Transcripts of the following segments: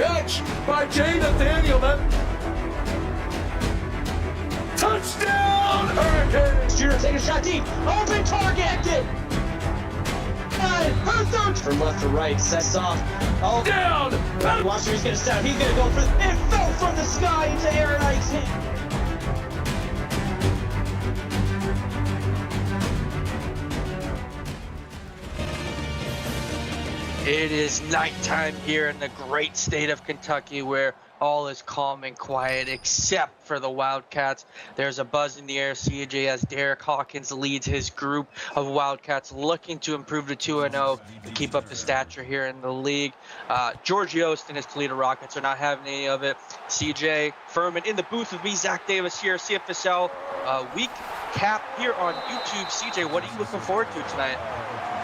catch by Jay Nathaniel. Touchdown, Hurricanes! Shooter take a shot deep. Open target. From left to right, sets off. Oh, Down! watch where he's gonna step. He's gonna go for it. Fell from the sky into Aaron Ike's hand. It is nighttime here in the great state of Kentucky, where all is calm and quiet except for the Wildcats. There's a buzz in the air, CJ, as Derek Hawkins leads his group of Wildcats looking to improve to 2-0 to keep up the stature here in the league. George Yost and his Toledo Rockets are not having any of it. CJ Furman in the booth with me, Zach Davis here, CFSL week cap here on YouTube. CJ, what are you looking forward to tonight?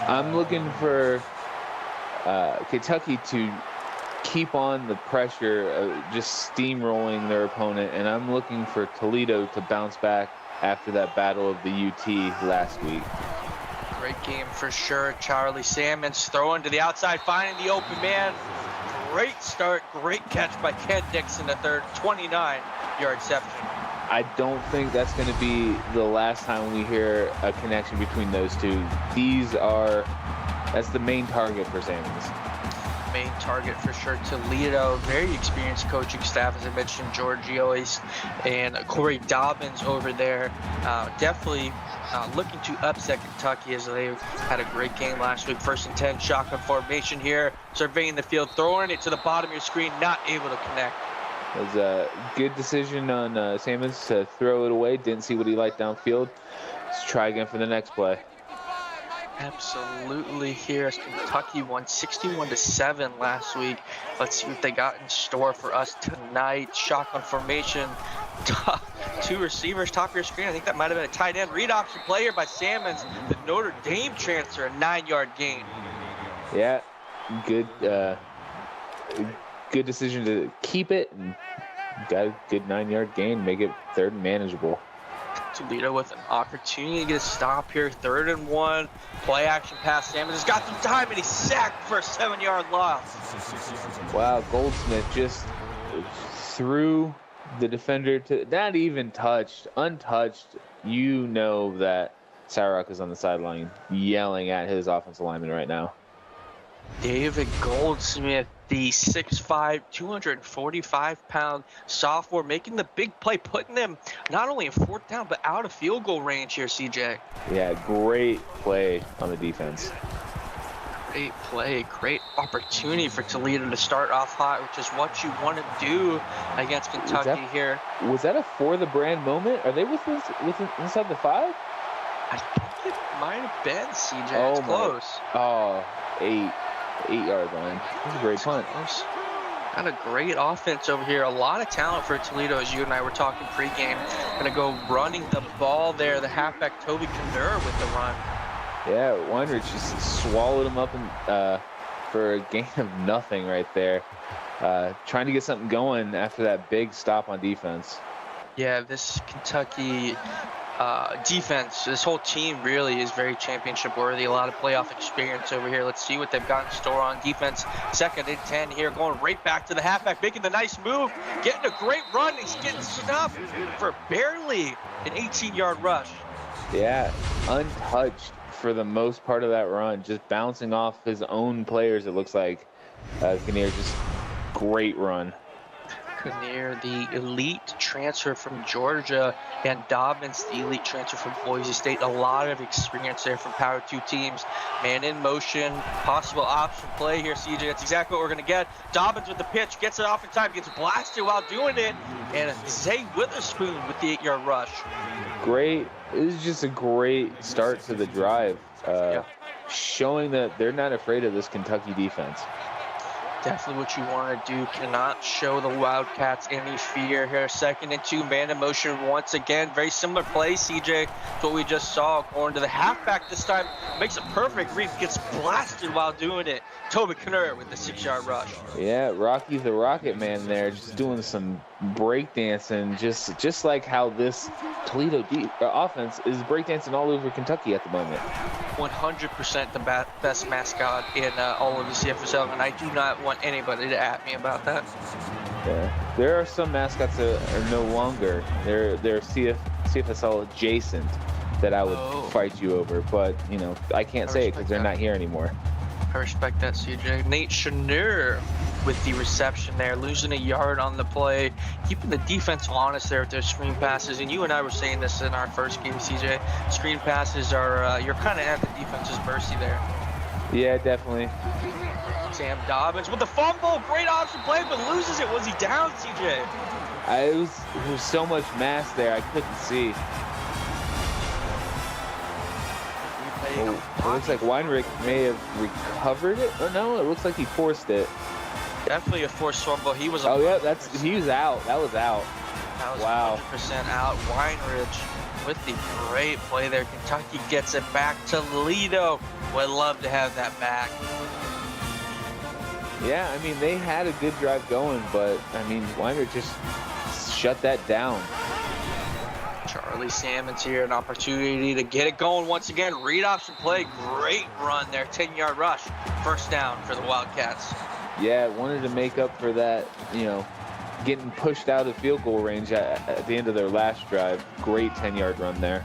I'm looking for Kentucky to keep on the pressure of just steamrolling their opponent, and I'm looking for Toledo to bounce back after that battle of the UT last week. Great game for sure. Charlie Salmons throwing to the outside, finding the open man. Great start, great catch by Ken Dixon, the third 29-yard reception. I don't think that's going to be the last time we hear a connection between those two. That's the main target for Salmons. Main target for sure. Toledo, very experienced coaching staff, as I mentioned, George Yost and Corey Dobbins over there. Definitely looking to upset Kentucky, as they had a great game last week. 1st and 10, shotgun formation here, surveying the field, throwing it to the bottom of your screen, not able to connect. It was a good decision on Salmons to throw it away. Didn't see what he liked downfield. Let's try again for the next play. Absolutely here, as Kentucky won 61-7 last week. Let's see what they got in store for us tonight. Shotgun formation, two receivers, top of your screen. I think that might have been a tight end. Read option player by Salmons. The Notre Dame transfer, a 9-yard gain. Yeah, good decision to keep it, and got a good 9-yard gain, make it 3rd and manageable. Toledo with an opportunity to get a stop here. 3rd and 1. Play action pass. Salmons has got some time, and he's sacked for a 7-yard loss. Wow, Goldsmith just threw the defender to not even touched, untouched. You know that Sarek is on the sideline yelling at his offensive lineman right now. David Goldsmith, the 6'5", 245-pound sophomore, making the big play, putting them not only in 4th down, but out of field goal range here, CJ. Yeah, great play on the defense. Great play, great opportunity for Toledo to start off hot, which is what you want to do against Kentucky here. Was that a for the brand moment? Are they within inside the 5? I think it might have been, CJ. It's close. Oh, 8-yard line. That's a great punt. Got a great offense over here. A lot of talent for Toledo, as you and I were talking pregame. Going to go running the ball there. The halfback Toby Knurr with the run. Yeah, Weinrich just swallowed him up for a gain of nothing right there. Trying to get something going after that big stop on defense. Yeah, this Kentucky defense, this whole team really is very championship worthy. A lot of playoff experience over here. Let's see what they've got in store on defense. 2nd and 10 here, going right back to the halfback, making the nice move, getting a great run. He's getting stopped for barely an 18-yard rush. Yeah, untouched for the most part of that run, just bouncing off his own players. It looks like Kinnear, just great run. Kinnear, the elite transfer from Georgia, and Dobbins, the elite transfer from Boise State. A lot of experience there from Power 2 teams. Man in motion, possible option play here, CJ. That's exactly what we're going to get. Dobbins with the pitch, gets it off in time, gets blasted while doing it, and Zay Witherspoon with the 8-yard rush. Great. It was just a great start to the drive, showing that they're not afraid of this Kentucky defense. Definitely what you want to do. Cannot show the Wildcats any fear here. 2nd and 2, man in motion once again. Very similar play, CJ, to what we just saw. Going to the halfback this time. Makes a perfect read. Gets blasted while doing it. Toby Knurr with the 6-yard rush. Yeah, Rocky the Rocket Man there, just doing some breakdancing, just like how this Toledo offense is breakdancing all over Kentucky at the moment. 100% the best mascot in all of the CFSL, and I do not want want anybody to at me about that. Yeah, there are some mascots that are no longer. They're CFSL adjacent that I would fight you over, but you know I can't say it because they're not here anymore. I respect that, CJ. Nate Schnur with the reception there, losing a yard on the play, keeping the defense honest there with their screen passes. And you and I were saying this in our first game, CJ. Screen passes are you're kind of at the defense's mercy there. Yeah, definitely. Sam Dobbins with the fumble, great option play, but loses it. Was he down, CJ? There was so much mass there, I couldn't see. Oh, it looks like Weinrich may have recovered it. Oh no, it looks like he forced it. Definitely a forced fumble. He was. Oh yeah, he was out. That was out. That was wow. 100% out. Weinrich with the great play there. Kentucky gets it back. Toledo would love to have that back. Yeah, I mean they had a good drive going, but I mean Weinrich just shut that down. Charlie Salmon's here, an opportunity to get it going once again. Read option play, great run there, 10-yard rush, first down for the Wildcats. Yeah, wanted to make up for that, you know, getting pushed out of field goal range at the end of their last drive. Great 10-yard run there.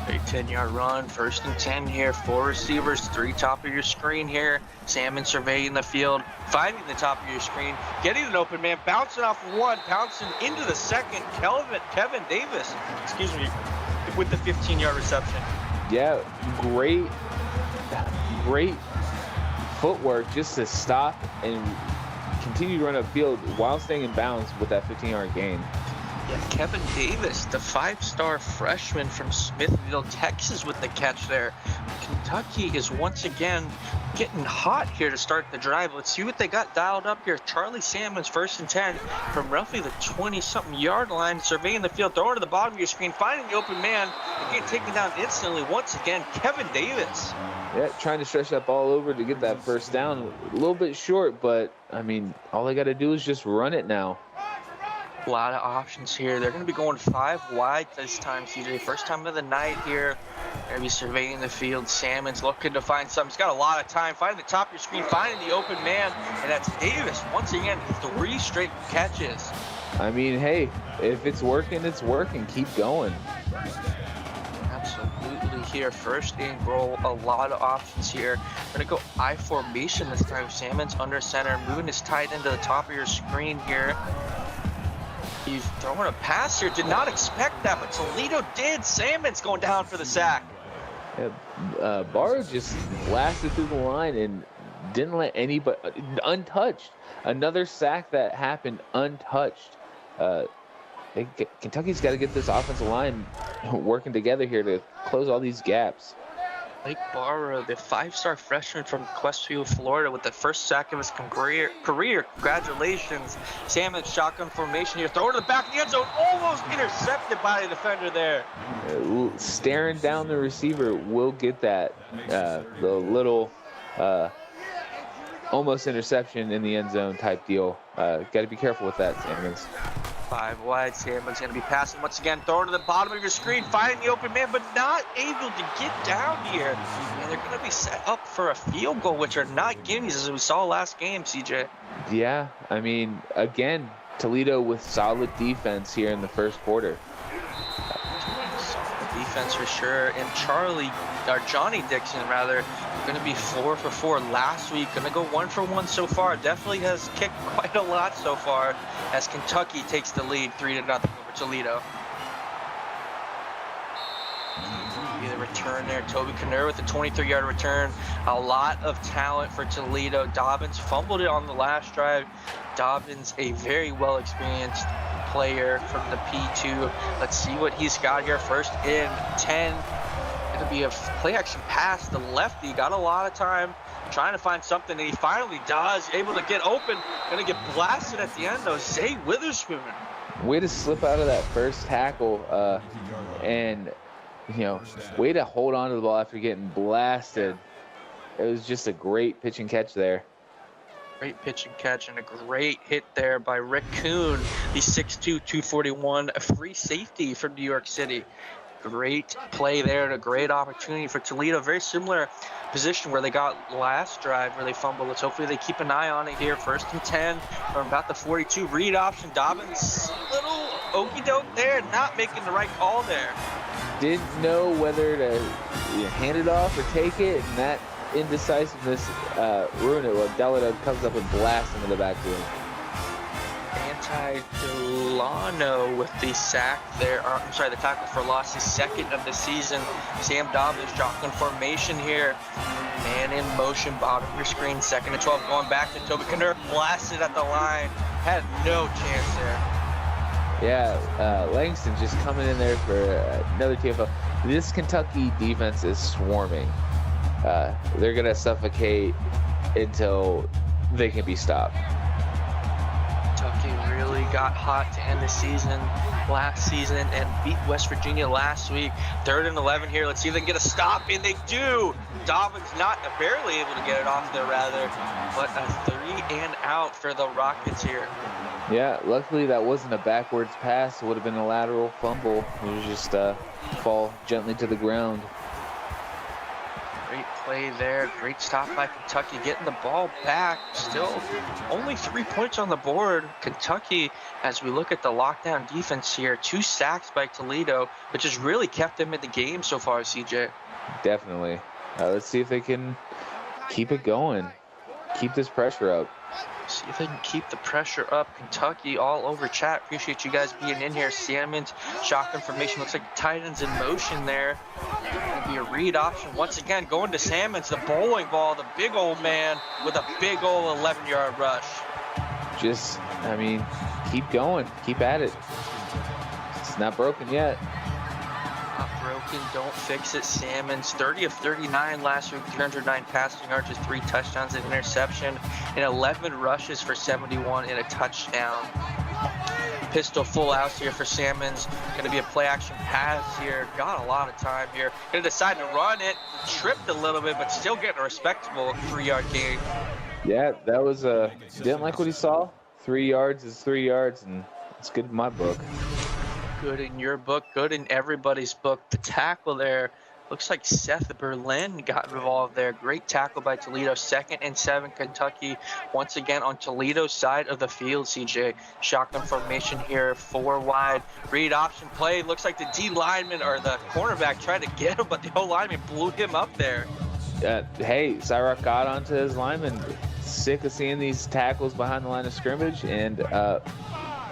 Great 10-yard run, 1st and 10 here, 4 receivers, 3 top of your screen here. Salmon surveying the field, finding the top of your screen, getting an open man, bouncing off one, bouncing into the second. Kevin Davis, excuse me, with the 15-yard reception. Yeah, great footwork just to stop and continue to run upfield while staying in bounds with that 15-yard gain. Yeah, Kevin Davis, the 5-star freshman from Smithville, Texas, with the catch there. Kentucky is once again getting hot here to start the drive. Let's see what they got dialed up here. Charlie Salmon's 1st and 10 from roughly the 20-something yard line, surveying the field, throwing to the bottom of your screen, finding the open man, and getting taken down instantly. Once again, Kevin Davis. Yeah, trying to stretch that ball over to get that first down. A little bit short, but, I mean, all they got to do is just run it now. A lot of options here. They're going to be going 5 wide this time, CJ. First time of the night here. Going to be surveying the field. Salmon's looking to find something. He's got a lot of time. Finding the top of your screen, finding the open man. And that's Davis. Once again, 3 straight catches. I mean, hey, if it's working, it's working. Keep going. Absolutely here. 1st and goal. A lot of options here. Going to go I formation this time. Salmon's under center. Moving his tight end to the top of your screen here. He's throwing a pass here. Did not expect that, but Toledo did. Salmon's going down for the sack. Yeah, Barrow just blasted through the line and didn't let anybody untouched. Another sack that happened untouched. Kentucky's got to get this offensive line working together here to close all these gaps. Blake Barrow, the 5-star freshman from Westfield, Florida, with the 1st sack of his career. Congratulations. Salmon shotgun formation here. Throw to the back of the end zone. Almost intercepted by the defender there. Staring down the receiver will get that. The little almost interception in the end zone type deal. Got to be careful with that, Salmons. 5 wide. Salmon's going to be passing once again. Throw to the bottom of your screen. Finding the open man, but not able to get down here. And they're going to be set up for a field goal, which are not gimmies, as we saw last game, CJ. Yeah, I mean, again, Toledo with solid defense here in the 1st quarter. Solid defense for sure. And Johnny Dixon, rather, going to be 4 for 4 last week. Going to go 1 for 1 so far. Definitely has kicked quite a lot so far as Kentucky takes the lead 3-0 over Toledo. The return there, Toby Knurr with the 23-yard return. A lot of talent for Toledo. Dobbins fumbled it on the last drive. Dobbins, a very well-experienced player from the P2. Let's see what he's got here. 1st and 10. It'll be a play action pass. The lefty got a lot of time trying to find something, and he finally does. Able to get open. Gonna get blasted at the end though. Zay Witherspoon. Way to slip out of that first tackle, and you know, way to hold on to the ball after getting blasted. It was just a great pitch and catch there. Great pitch and catch, and a great hit there by Rick Kuhn, the 6'2", 241, a free safety from New York City. Great play there and a great opportunity for Toledo. Very similar position where they got last drive where they fumbled. Let's hopefully they keep an eye on it here. 1st and 10 from about the 42. Read option. Dobbins, little okey doke there, not making the right call there. Didn't know whether to hand it off or take it, and that indecisiveness ruined it. Well, TOLEDO comes up and blasts him in the backfield. Delano with the sack there. I'm sorry, the tackle for loss, his 2nd of the season. Sam Dobbins shotgun formation here. Man in motion, bottom of your screen. 2nd and 12, going back to Toby Kner, blasted at the line. Had no chance there. Yeah, Langston just coming in there for another TFL. This Kentucky defense is swarming. They're going to suffocate until they can be stopped. Kentucky really got hot to end the season last season and beat West Virginia last week. 3rd and 11 here. Let's see if they can get a stop, and they do. Dobbins barely able to get it off there, rather, but a 3 and out for the Rockets here. Yeah, luckily that wasn't a backwards pass. It would have been a lateral fumble. It was just fall gently to the ground. Great play there. Great stop by Kentucky, getting the ball back. Still only 3 points on the board. Kentucky, as we look at the lockdown defense here, 2 sacks by Toledo, which has really kept them in the game so far, CJ. Definitely. Let's see if they can keep it going. Keep this pressure up. See if they can keep the pressure up. Kentucky all over chat. Appreciate you guys being in here. Salmons, shotgun formation. Looks like the tight end's in motion there. Gonna be a read option. Once again, going to Salmons, the bowling ball, the big old man with a big old 11-yard rush. Keep going. Keep at it. It's not broken yet. Not broken, don't fix it. Salmons, 30 of 39 last week, 309 passing yards, just 3 touchdowns, an interception, and 11 rushes for 71 and a touchdown. Pistol full house here for Salmons. Going to be a play action pass here. Got a lot of time here. Going to decide to run it. Tripped a little bit, but still getting a respectable 3-yard gain. Yeah, that was didn't like what he saw. 3 yards is 3 yards, and it's good in my book. Good in your book, good in everybody's book. The tackle there, looks like Seth Berlin got involved there. Great tackle by Toledo. 2nd and 7, Kentucky once again on Toledo's side of the field, CJ. Shotgun formation here, 4 wide. Read option play. Looks like the D lineman or the cornerback tried to get him, but the O lineman blew him up there. Hey, Cyrock got onto his lineman. Sick of seeing these tackles behind the line of scrimmage, and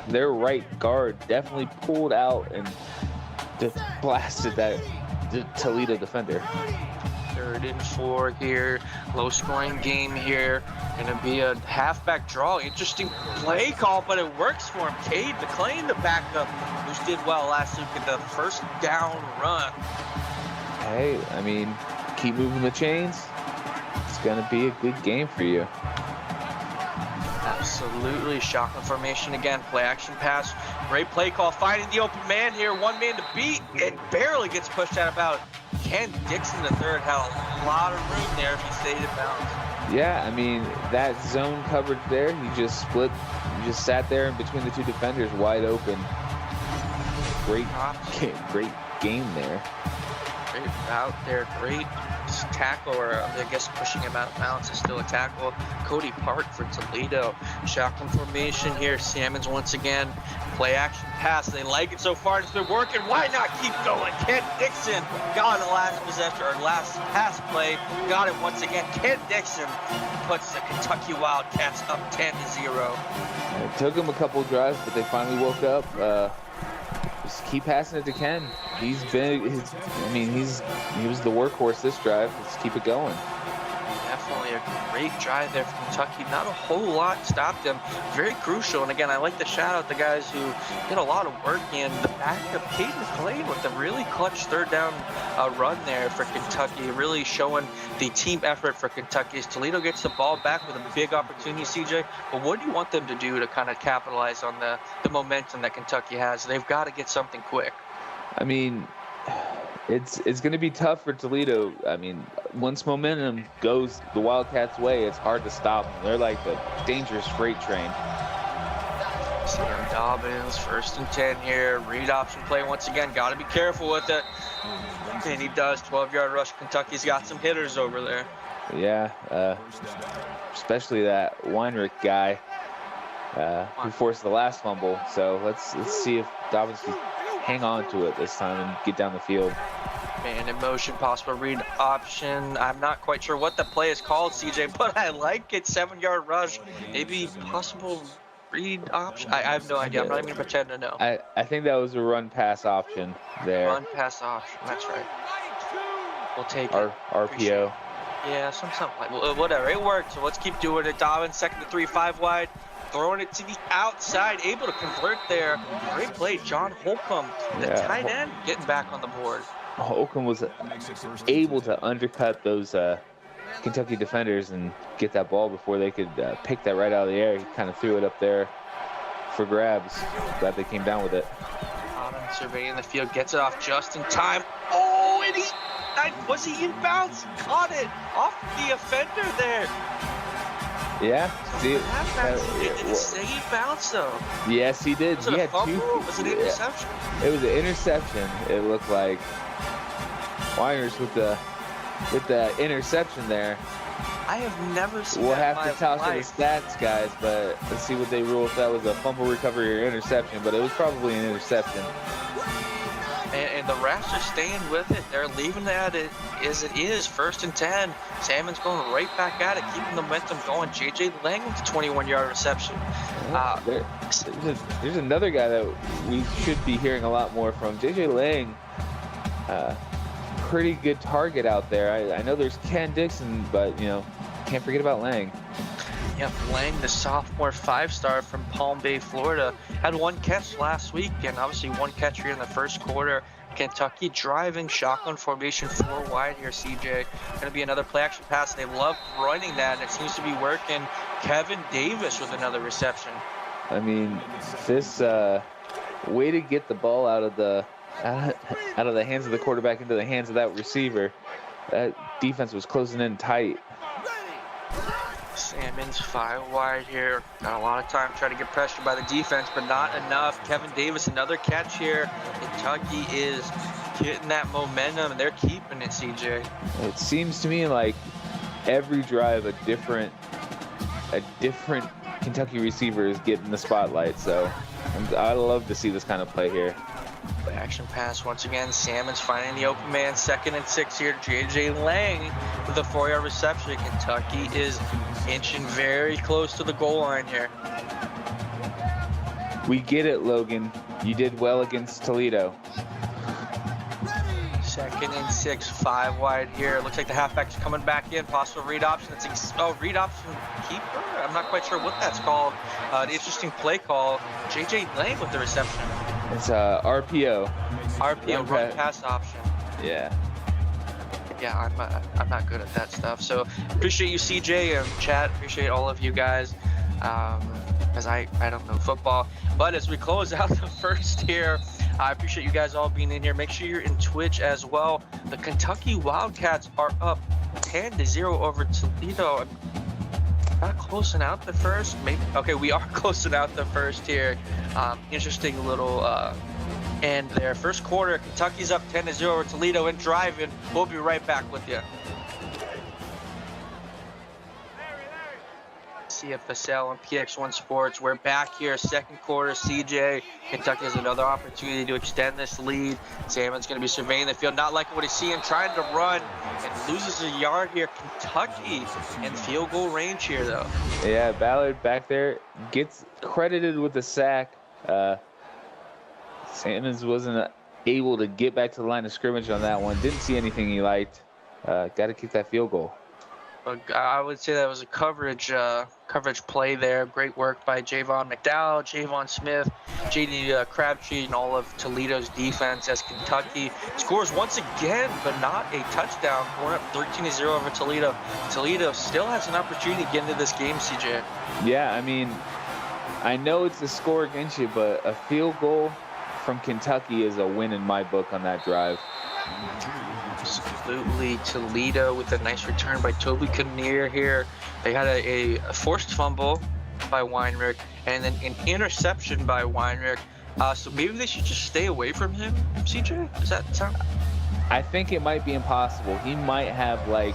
their right guard definitely pulled out and just blasted that Toledo defender. 3rd and 4 here. Low scoring game here. Gonna be a halfback draw. Interesting play call, but it works for him. Cade McClain, the backup, who did well last week at the 1st down run. Hey, keep moving the chains. It's gonna be a good game for you. Absolutely. Shotgun formation again. Play action pass. Great play call. Finding the open man here. 1 man to beat and barely gets pushed out about. Ken Dixon III had a lot of room there if he stayed in bounds. Yeah, that zone coverage there, he just sat there in between the 2 defenders wide open. Great game there. Great out there. Great tackle, or I guess pushing him out of bounds is still a tackle. Cody Park for Toledo. Shotgun formation here. Salmons once again. Play action pass. They like it so far. It's been working. Why not keep going? Kent Dixon got the last possession or last pass play. Got it once again. Kent Dixon puts the Kentucky Wildcats up 10-0. It took them a couple drives, but they finally woke up. Just keep passing it to Ken. He's been, he was the workhorse this drive. Let's keep it going. Definitely a great drive there from Kentucky. Not a whole lot stopped them. Very crucial. And again, I like to shout out the guys who did a lot of work in the backup. Cade McClain with a really clutch 3rd down run there for Kentucky. Really showing the team effort for Kentucky. As Toledo gets the ball back with a big opportunity, CJ. But what do you want them to do to kind of capitalize on the momentum that Kentucky has? They've got to get something quick. It's going to be tough for Toledo. Once momentum goes the Wildcats' way, it's hard to stop them. They're like a dangerous freight train. Sam Dobbins, 1st and 10 here. Read option play once again. Got to be careful with it. And he does. 12-yard rush. Kentucky's got some hitters over there. Yeah, especially that Weinrich guy who forced the last fumble. So let's see if Dobbins can hang on to it this time and get down the field. Man in motion, possible read option. I'm not quite sure what the play is called, CJ, but I like it. 7-yard rush. Maybe possible read option. I have no idea. I'm not even going to pretend to know. I think that was a run-pass option there. Run-pass option. That's right. We'll take Our it. RPO. Yeah, something like whatever. It worked. So let's keep doing it. Dobbins, 2nd and 3, 5 wide. Throwing it to the outside, able to convert there. Great play, John Holcomb, the tight end, getting back on the board. Holcomb was able to undercut those Kentucky defenders and get that ball before they could pick that right out of the air. He kind of threw it up there for grabs. Glad they came down with it. Dobbins surveying the field, gets it off just in time. Oh, and was he in bounds? Caught it off the offender there. Yeah, see it. Did he say he bounced though? Yes, he did. Was it a fumble? Was it an interception? It was an interception. It looked like Weiners with the interception there. I have never seen We'll that have to toss to the stats, guys, but let's see what they rule if that was a fumble recovery or interception. But it was probably an interception. And the refs are staying with it. They're leaving that as it is. 1st and 10. Salmon's going right back at it, keeping the momentum going. J.J. Lang with the 21-yard reception. There's another guy that we should be hearing a lot more from. J.J. Lang, pretty good target out there. I know there's Ken Dixon, but, can't forget about Lang. Yep, Lang, the sophomore 5-star from Palm Bay, Florida, had 1 catch last week, and obviously 1 catch here in the 1st quarter. Kentucky driving shotgun formation 4 wide here, CJ. Going to be another play action pass. They love running that, and it seems to be working. Kevin Davis with another reception. I mean, this way to get the ball out of the hands of the quarterback into the hands of that receiver. That defense was closing in tight. Salmon's 5 wide here. Got a lot of time trying to get pressure by the defense, but not enough. Kevin Davis, another catch here. Kentucky is getting that momentum, and they're keeping it, CJ. It seems to me like every drive a different Kentucky receiver is getting the spotlight. So I love to see this kind of play here. Play action pass once again. Salmon's finding the open man. 2nd and 6 here. J.J. Lang with a 4-yard reception. Kentucky is inching very close to the goal line here. We get it, Logan. You did well against Toledo. 2nd and 6, 5 wide here. Looks like the halfback's coming back in. Possible read option. Read option keeper. I'm not quite sure what that's called. An interesting play call. J.J. Lang with the reception. It's RPO. RPO, run pass option. Yeah. Yeah, I'm not good at that stuff. So appreciate you, CJ, and chat. Appreciate all of you guys, as I don't know football. But as we close out the first here, I appreciate you guys all being in here. Make sure you're in Twitch as well. The Kentucky Wildcats are up 10-0 over Toledo. Not closing out the first. Maybe okay, we are closing out the first here. Interesting little end there. 1st quarter, Kentucky's up 10-0 over Toledo and driving. We'll be right back with you. CFSL and PX1 Sports. We're back here, 2nd quarter. CJ, Kentucky has another opportunity to extend this lead. Salmon's going to be surveying the field, not liking what he's seeing, trying to run, and loses a yard here. Kentucky in field goal range here, though. Yeah, Ballard back there gets credited with the sack. Salmons wasn't able to get back to the line of scrimmage on that one. Didn't see anything he liked. Got to kick that field goal. I would say that was a coverage play there. Great work by Javon McDowell, Javon Smith, J.D. Crabtree, and all of Toledo's defense as Kentucky scores once again, but not a touchdown. Going up 13-0 over Toledo. Toledo still has an opportunity to get into this game, CJ. Yeah, I mean, I know it's a score against you, but a field goal from Kentucky is a win in my book on that drive. Absolutely. Toledo with a nice return by Toby Kinnear here. They had a forced fumble by Weinrich, and then an interception by Weinrich. So maybe they should just stay away from him, CJ? Does that sound? I think it might be impossible. He might have, like,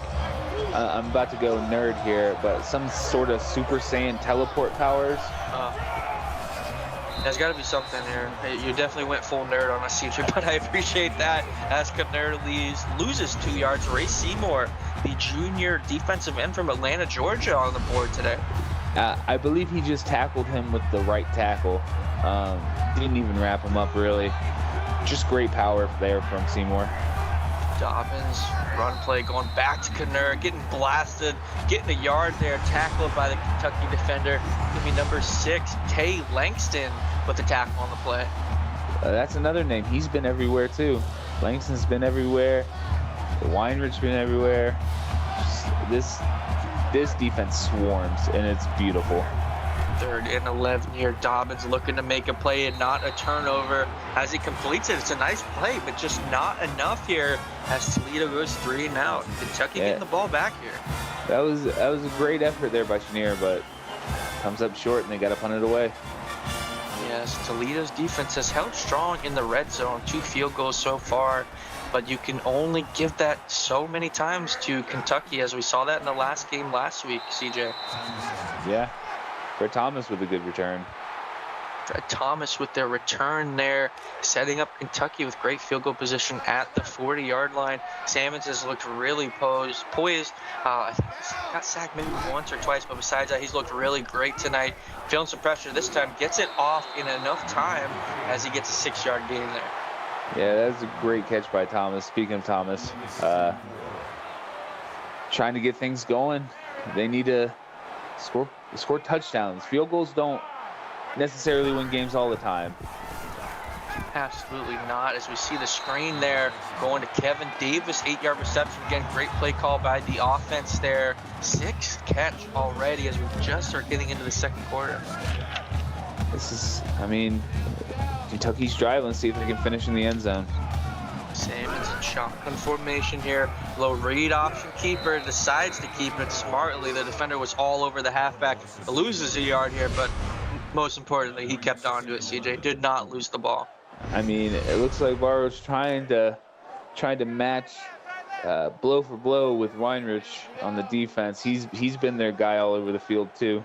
I'm about to go nerd here, but some sort of Super Saiyan teleport powers. There's got to be something here. You definitely went full nerd on us, CJ, but I appreciate that. As Canard loses 2 yards. Ray Seymour, the junior defensive end from Atlanta, Georgia, on the board today. I believe he just tackled him with the right tackle. Didn't even wrap him up, really. Just great power there from Seymour. Dobbins, run play going back to Canard, getting blasted, getting a yard there, tackled by the Kentucky defender. Give me number 6, Tay Langston, with the tackle on the play. That's another name. He's been everywhere, too. Langston's been everywhere. Weinrich's been everywhere. This defense swarms, and it's beautiful. 3rd and 11 here. Dobbins looking to make a play and not a turnover. As he completes it, it's a nice play, but just not enough here as Toledo goes 3 and out. Kentucky getting the ball back here. That was a great effort there by Chenier, but comes up short, and they got to punt it away. Yes, Toledo's defense has held strong in the red zone. 2 field goals so far, but you can only give that so many times to Kentucky, as we saw that in the last game last week, CJ. Yeah. Fred Thomas with a good return. Fred Thomas with their return there, setting up Kentucky with great field goal position at the 40-yard line. Salmons has looked really poised. I think he's got sacked maybe once or twice, but besides that, he's looked really great tonight. Feeling some pressure this time, gets it off in enough time as he gets a 6-yard gain there. Yeah, that's a great catch by Thomas. Speaking of Thomas, trying to get things going. They need to score touchdowns. Field goals don't necessarily win games all the time. Absolutely not. As we see the screen there going to Kevin Davis, 8-yard reception. Again, great play call by the offense there. 6th catch already as we just are getting into the 2nd quarter. This is, Kentucky's driving. Let's see if they can finish in the end zone. Salmons in shotgun formation here. Low read option keeper decides to keep it smartly. The defender was all over the halfback. Loses a yard here, but most importantly, he kept on to it, CJ. Did not lose the ball. It looks like Barrow's trying to match blow for blow with Weinrich on the defense. He's been their guy all over the field, too.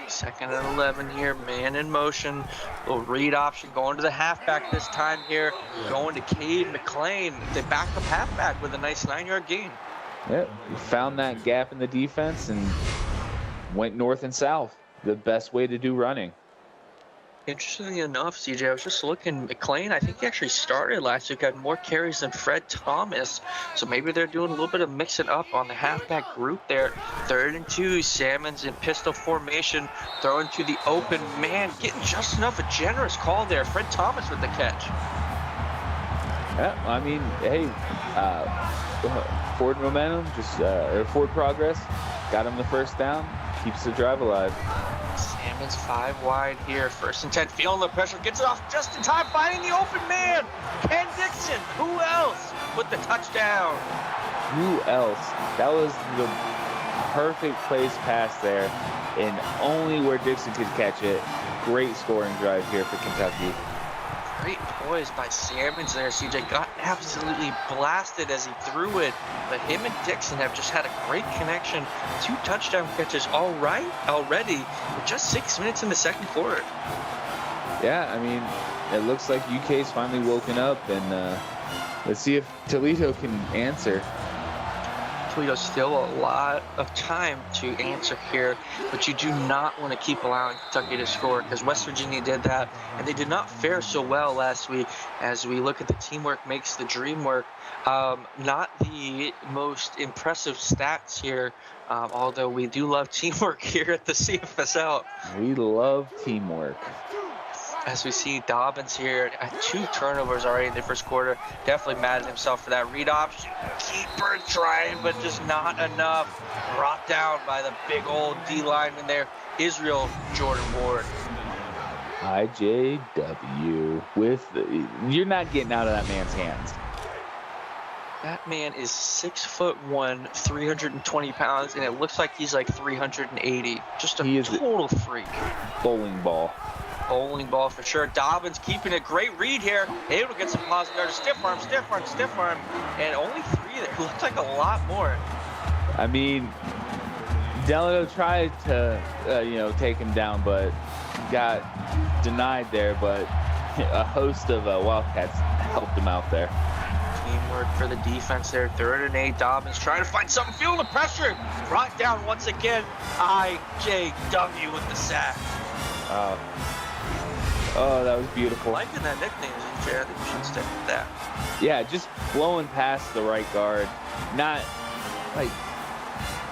2nd and 11 here, man in motion. Little read option going to the halfback this time here. Going to Cade McLean, the backup halfback with a nice 9-yard gain. Yep, found that gap in the defense and went north and south. The best way to do running. Interestingly enough, CJ, I was just looking, McLean, I think he actually started last week, had more carries than Fred Thomas. So maybe they're doing a little bit of mixing up on the halfback group there. 3rd and 2, Salmons in pistol formation, throwing to the open man, getting just enough. A generous call there. Fred Thomas with the catch. Yeah, hey, forward momentum, or forward progress, got him the 1st down, keeps the drive alive. Salmons 5 wide here. 1st and 10, feeling the pressure, gets it off just in time, finding the open man. Ken Dixon, who else with the touchdown? Who else? That was the perfect place pass there, and only where Dixon could catch it. Great scoring drive here for Kentucky. Great poise by Salmons there. CJ got absolutely blasted as he threw it, but him and Dixon have just had a great connection. 2 touchdown catches already with just 6 minutes in the 2nd quarter. Yeah, it looks like UK's finally woken up, and let's see if Toledo can answer. Toledo still a lot of time to answer here, but you do not want to keep allowing Kentucky to score, because West Virginia did that, and they did not fare so well last week. As we look at the teamwork makes the dream work, not the most impressive stats here, although we do love teamwork here at the CFSL. We love teamwork. As we see Dobbins here, 2 turnovers already in the 1st quarter. Definitely mad at himself for that read option. Keeper trying, but just not enough. Brought down by the big old D lineman there, Israel Jordan Ward. IJW you're not getting out of that man's hands. That man is 6'1", 320 pounds, and it looks like he's like 380. Just a total freak. Bowling ball. Bowling ball for sure. Dobbins keeping a great read here. Able to get some positive yards. Stiff arm, stiff arm, stiff arm. And only 3 there. Looks like a lot more. I mean, TOLEDO tried to, take him down, but got denied there. But a host of Wildcats helped him out there. Teamwork for the defense there. 3rd and 8. Dobbins trying to find something. Feeling the pressure. Brought down once again. IJW with the sack. Oh, that was beautiful. Liking that nickname, ZJ. I think we should stick with that. Yeah, just blowing past the right guard. Not,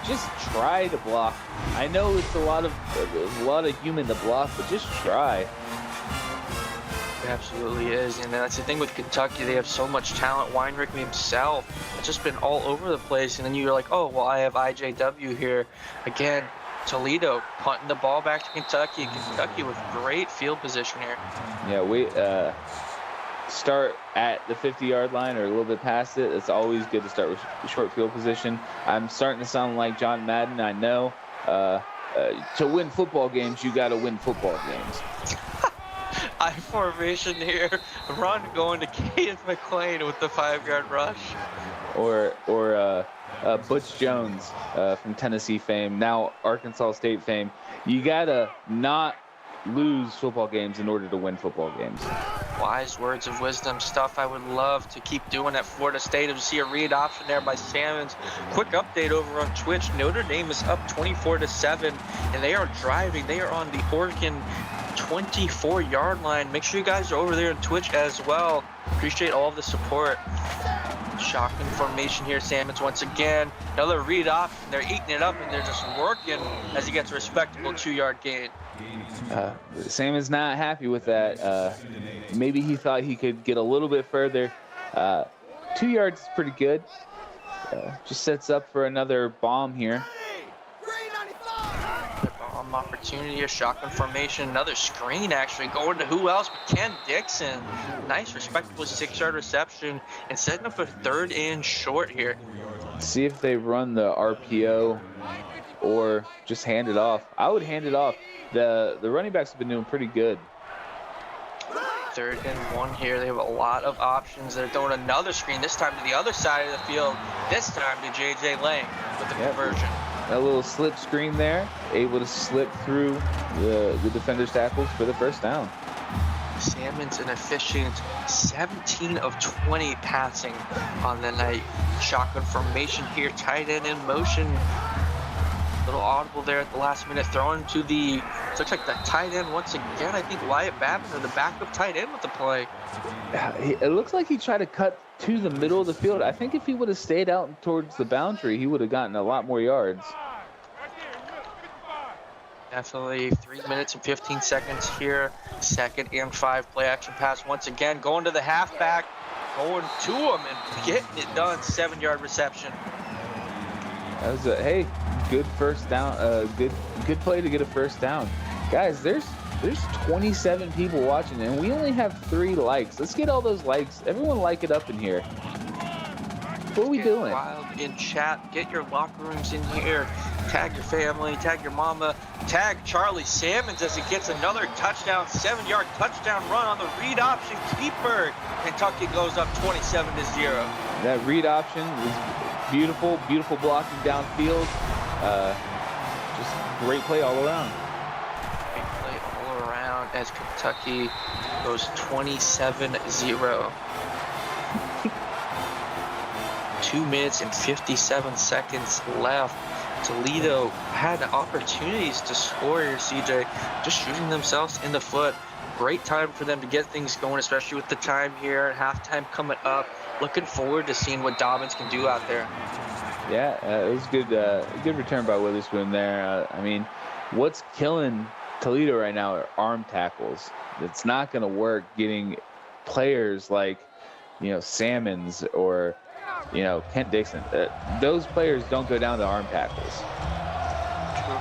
just try to block. I know it's a lot of human to block, but just try. It absolutely is, and that's the thing with Kentucky. They have so much talent. Weinrich himself has just been all over the place, and then you're like, oh, well, I have IJW here. Again, TOLEDO punting the ball back to Kentucky. Kentucky with great field position here. Yeah, we start at the 50-yard line or a little bit past it. It's always good to start with short field position. I'm starting to sound like John Madden, I know. To win football games, you got to win football games. I formation here. Run going to Caden McClain with the 5-yard rush. Or Butch Jones from Tennessee fame, now Arkansas State fame. You got to not lose football games in order to win football games. Wise words of wisdom, stuff I would love to keep doing at Florida State. You see a read option there by Salmons. Quick update over on Twitch. Notre Dame is up 24-7, and they are driving. They are on the Oregon 24-yard line. Make sure you guys are over there on Twitch as well. Appreciate all of the support. Shocking formation here. Salmons once again. Another read option. They're eating it up, and they're just working as he gets a respectable 2-yard gain. Salmon's not happy with that. Maybe he thought he could get a little bit further. 2 yards is pretty good. Just sets up for another bomb here. Bomb opportunity, a shotgun formation, another screen actually going to who else but Ken Dixon. Nice, respectable 6-yard reception and setting up a 3rd and short here. See if they run the RPO or just hand it off. I would hand it off. The running backs have been doing pretty good. 3rd and 1 here. They have a lot of options. They're throwing another screen, this time to the other side of the field. This time to JJ Lang with the conversion. A little slip screen there, able to slip through the defender's tackles for the first down. Salmon's an efficient 17 of 20 passing on the night. Shotgun formation here, tight end in motion. Little audible there at the last minute, throwing to the, looks like the tight end once again. I think Wyatt Babin, or the backup tight end with the play. It looks like he tried to cut to the middle of the field. I think if he would have stayed out towards the boundary, he would have gotten a lot more yards. Definitely 3 minutes and 15 seconds here. 2nd and 5, play action pass once again, going to the halfback, going to him and getting it done. 7-yard reception. That was a good first down. Good play to get a first down. Guys, there's 27 people watching, and we only have 3 likes. Let's get all those likes. Everyone like it up in here. What are we doing? Wild in chat. Get your locker rooms in here. Tag your family. Tag your mama. Tag Charlie Salmons as he gets another touchdown. 7-yard touchdown run on the read option keeper. Kentucky goes up 27-0. That read option was beautiful. Beautiful blocking downfield. Just great play all around. Great play all around as Kentucky goes 27-0. 2 minutes and 57 seconds left. TOLEDO had opportunities to score here, CJ, just shooting themselves in the foot. Great time for them to get things going, especially with the time here, halftime coming up. Looking forward to seeing what Dobbins can do out there. Yeah, it was good. Good return by Witherspoon there. I mean, what's killing TOLEDO right now are arm tackles. It's not going to work getting players like, Salmons or, Kent Dixon. Those players don't go down to arm tackles. True.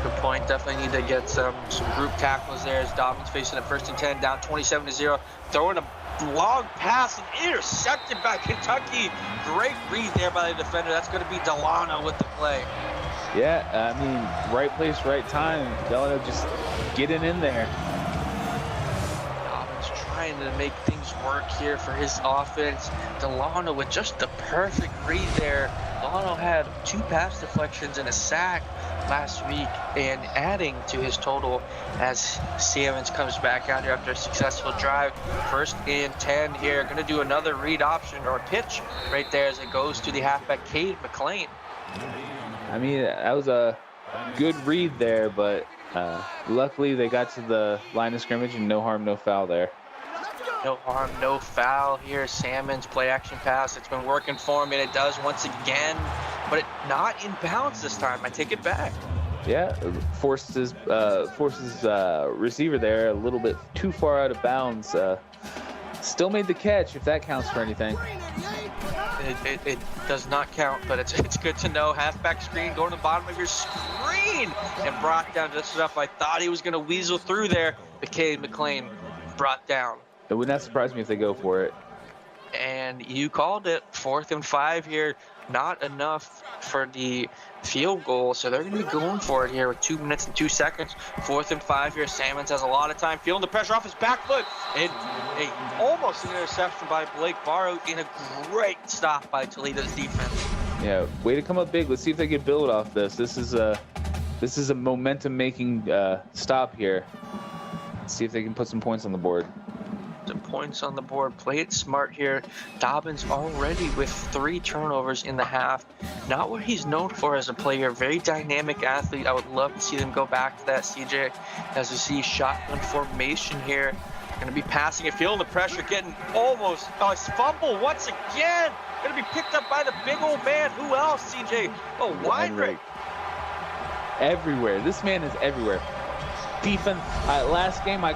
Good point. Definitely need to get some group tackles there as Dobbins facing a 1st and 10, down 27-0. Throwing a long pass and intercepted by Kentucky. Great read there by the defender. That's going to be Delano with the play. Yeah, I mean, right place, right time. Delano just getting in there. Dobbins trying to make things work here for his offense. Delano with just the perfect read there. Delano had 2 pass deflections and a sack last week, and adding to his total as Salmons comes back out here after a successful drive. 1st and 10 here. Going to do another read option or pitch right there as it goes to the halfback, Cade McLean. I mean, that was a good read there, but luckily they got to the line of scrimmage and no harm, no foul there. No harm, no foul here. Salmon's play action pass. It's been working for him, and it does once again, but not in bounds this time. I take it back. Yeah, forced his receiver there a little bit too far out of bounds. Still made the catch, if that counts for anything. It does not count, but it's good to know. Halfback screen going to the bottom of your screen and brought down just enough. I thought he was going to weasel through there. Cade McLean brought down. It would not surprise me if they go for it. And you called it. 4th and 5 here. Not enough for the field goal, so they're going to be going for it here with 2 minutes and 2 seconds. 4th and 5 here. Salmons has a lot of time, feeling the pressure off his back foot, and almost an interception by Blake Barrow in a great stop by Toledo's defense. Yeah, way to come up big. Let's see if they can build off this. This is a momentum-making stop here. Let's see if they can put some points on the board. Some points on the board. Play it smart here. Dobbins already with 3 turnovers in the half. Not what he's known for as a player. Very dynamic athlete. I would love to see them go back to that, CJ. As we see shotgun formation here. Going to be passing it, feeling the pressure, getting almost a fumble once again. Going to be picked up by the big old man. Who else, CJ? Oh, Weinrich. Everywhere. This man is everywhere. Defense. Last game I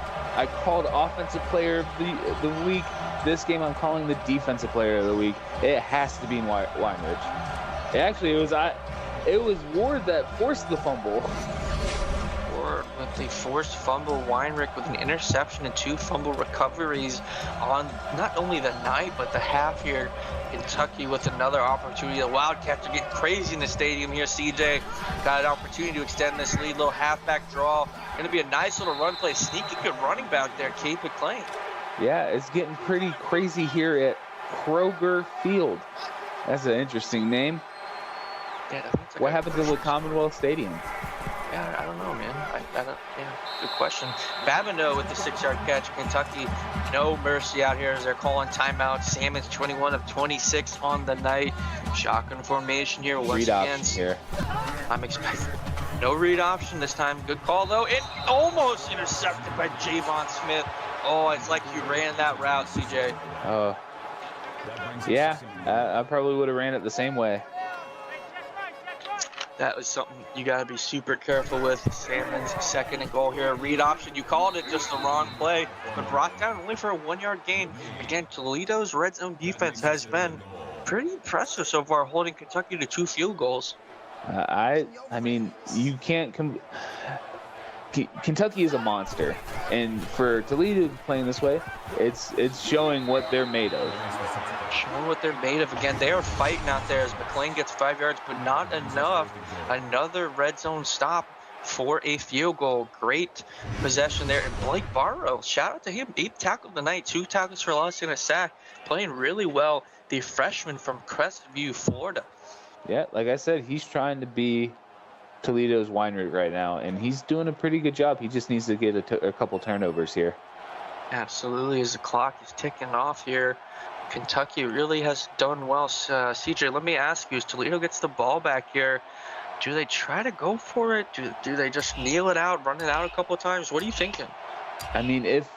called offensive player of the week. This game I'm calling the defensive player of the week. It has to be Weinrich. It was Ward that forced the fumble. Ward with the forced fumble. Weinrich with an interception and 2 fumble recoveries on not only the night but the half here. Kentucky with another opportunity. The Wildcats are getting crazy in the stadium here. CJ got an opportunity to extend this lead. Little halfback draw. Going to be a nice little run play. Sneaky good running back there, Cade McLean. Yeah, it's getting pretty crazy here at Kroger Field. That's an interesting name. Yeah, what happened to the Commonwealth Stadium? Yeah, I don't know, man. Good question. Babineau with the 6-yard catch. Kentucky, no mercy out here as they're calling timeout. Salmons 21 of 26 on the night. Shotgun formation here once read again. Option here. I'm expecting no read option this time. Good call though. It almost intercepted by Javon Smith. Oh, it's like you ran that route, CJ. Oh, yeah. I probably would have ran it the same way. That was something you got to be super careful with. Salmon's 2nd and goal here. Read option. You called it, just the wrong play, but brought down only for a 1-yard gain. Again, Toledo's red zone defense has been pretty impressive so far, holding Kentucky to 2 field goals. I mean, you can't Kentucky is a monster, and for Toledo playing this way, it's showing what they're made of. Showing what they're made of. Again, they are fighting out there as McLean gets 5 yards, but not enough. Another red zone stop for a field goal. Great possession there. And Blake Barrow, shout out to him. 8 tackles tonight, 2 tackles for loss and a sack. Playing really well. The freshman from Crestview, Florida. Yeah, like I said, he's trying to be Toledo's Weinrich right now, and he's doing a pretty good job. He just needs to get a couple turnovers here. Absolutely, as the clock is ticking off here. Kentucky really has done well. CJ, let me ask you, as Toledo gets the ball back here, do they try to go for it? Do they just kneel it out, run it out a couple of times? What are you thinking? I mean, if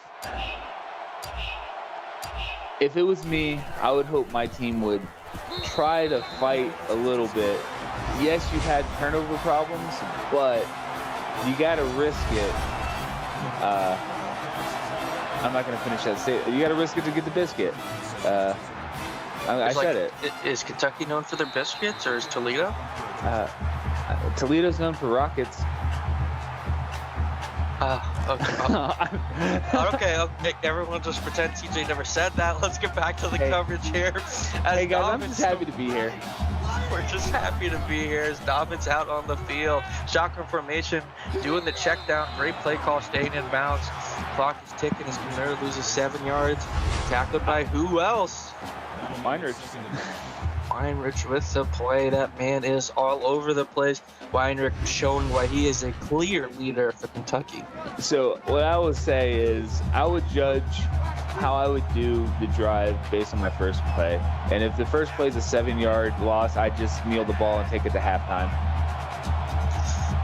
it was me, I would hope my team would try to fight a little bit. Yes, you've had turnover problems, but you got to risk it. I'm not going to finish that statement. You got to risk it to get the biscuit. I said it. Is Kentucky known for their biscuits, or is Toledo? Toledo's known for rockets. Okay. Everyone just pretend TJ never said that. Let's get back to the coverage here. Hey guys, I'm just happy to be here. We're just happy to be here as Dobbins out on the field. Shotgun formation, doing the check down. Great play call, staying in bounds. Clock is ticking as Canner loses 7 yards. Tackled by who else? Weinrich. Weinrich with the play. That man is all over the place. Weinrich showing why he is a clear leader for Kentucky. So what I would say is I would judge how I would do the drive based on my first play. And if the first play is a 7-yard loss, I just kneel the ball and take it to halftime.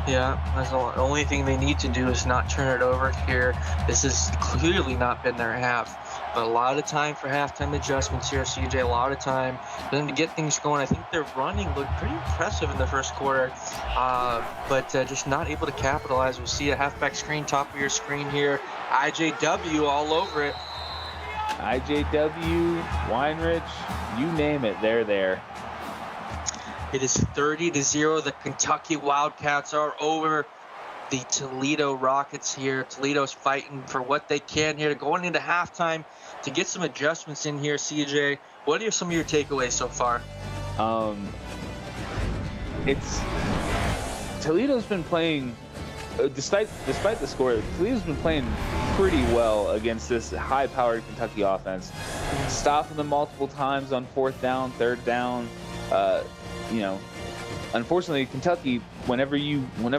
Yeah, that's the only thing they need to do is not turn it over here. This has clearly not been their half. But a lot of time for halftime adjustments here, CJ. A lot of time for them to get things going. I think their running looked pretty impressive in the first quarter, but just not able to capitalize. We see a halfback screen, top of your screen here. IJW all over it. IJW, Weinrich, you name it, they're there. It is 30-0. The Kentucky Wildcats are over the Toledo Rockets here. Toledo's fighting for what they can here, going into halftime to get some adjustments in here. CJ, what are some of your takeaways so far? Toledo's been playing, despite the score, Toledo's been playing pretty well against this high-powered Kentucky offense, stopping them multiple times on 4th down, 3rd down. Unfortunately, Kentucky, whenever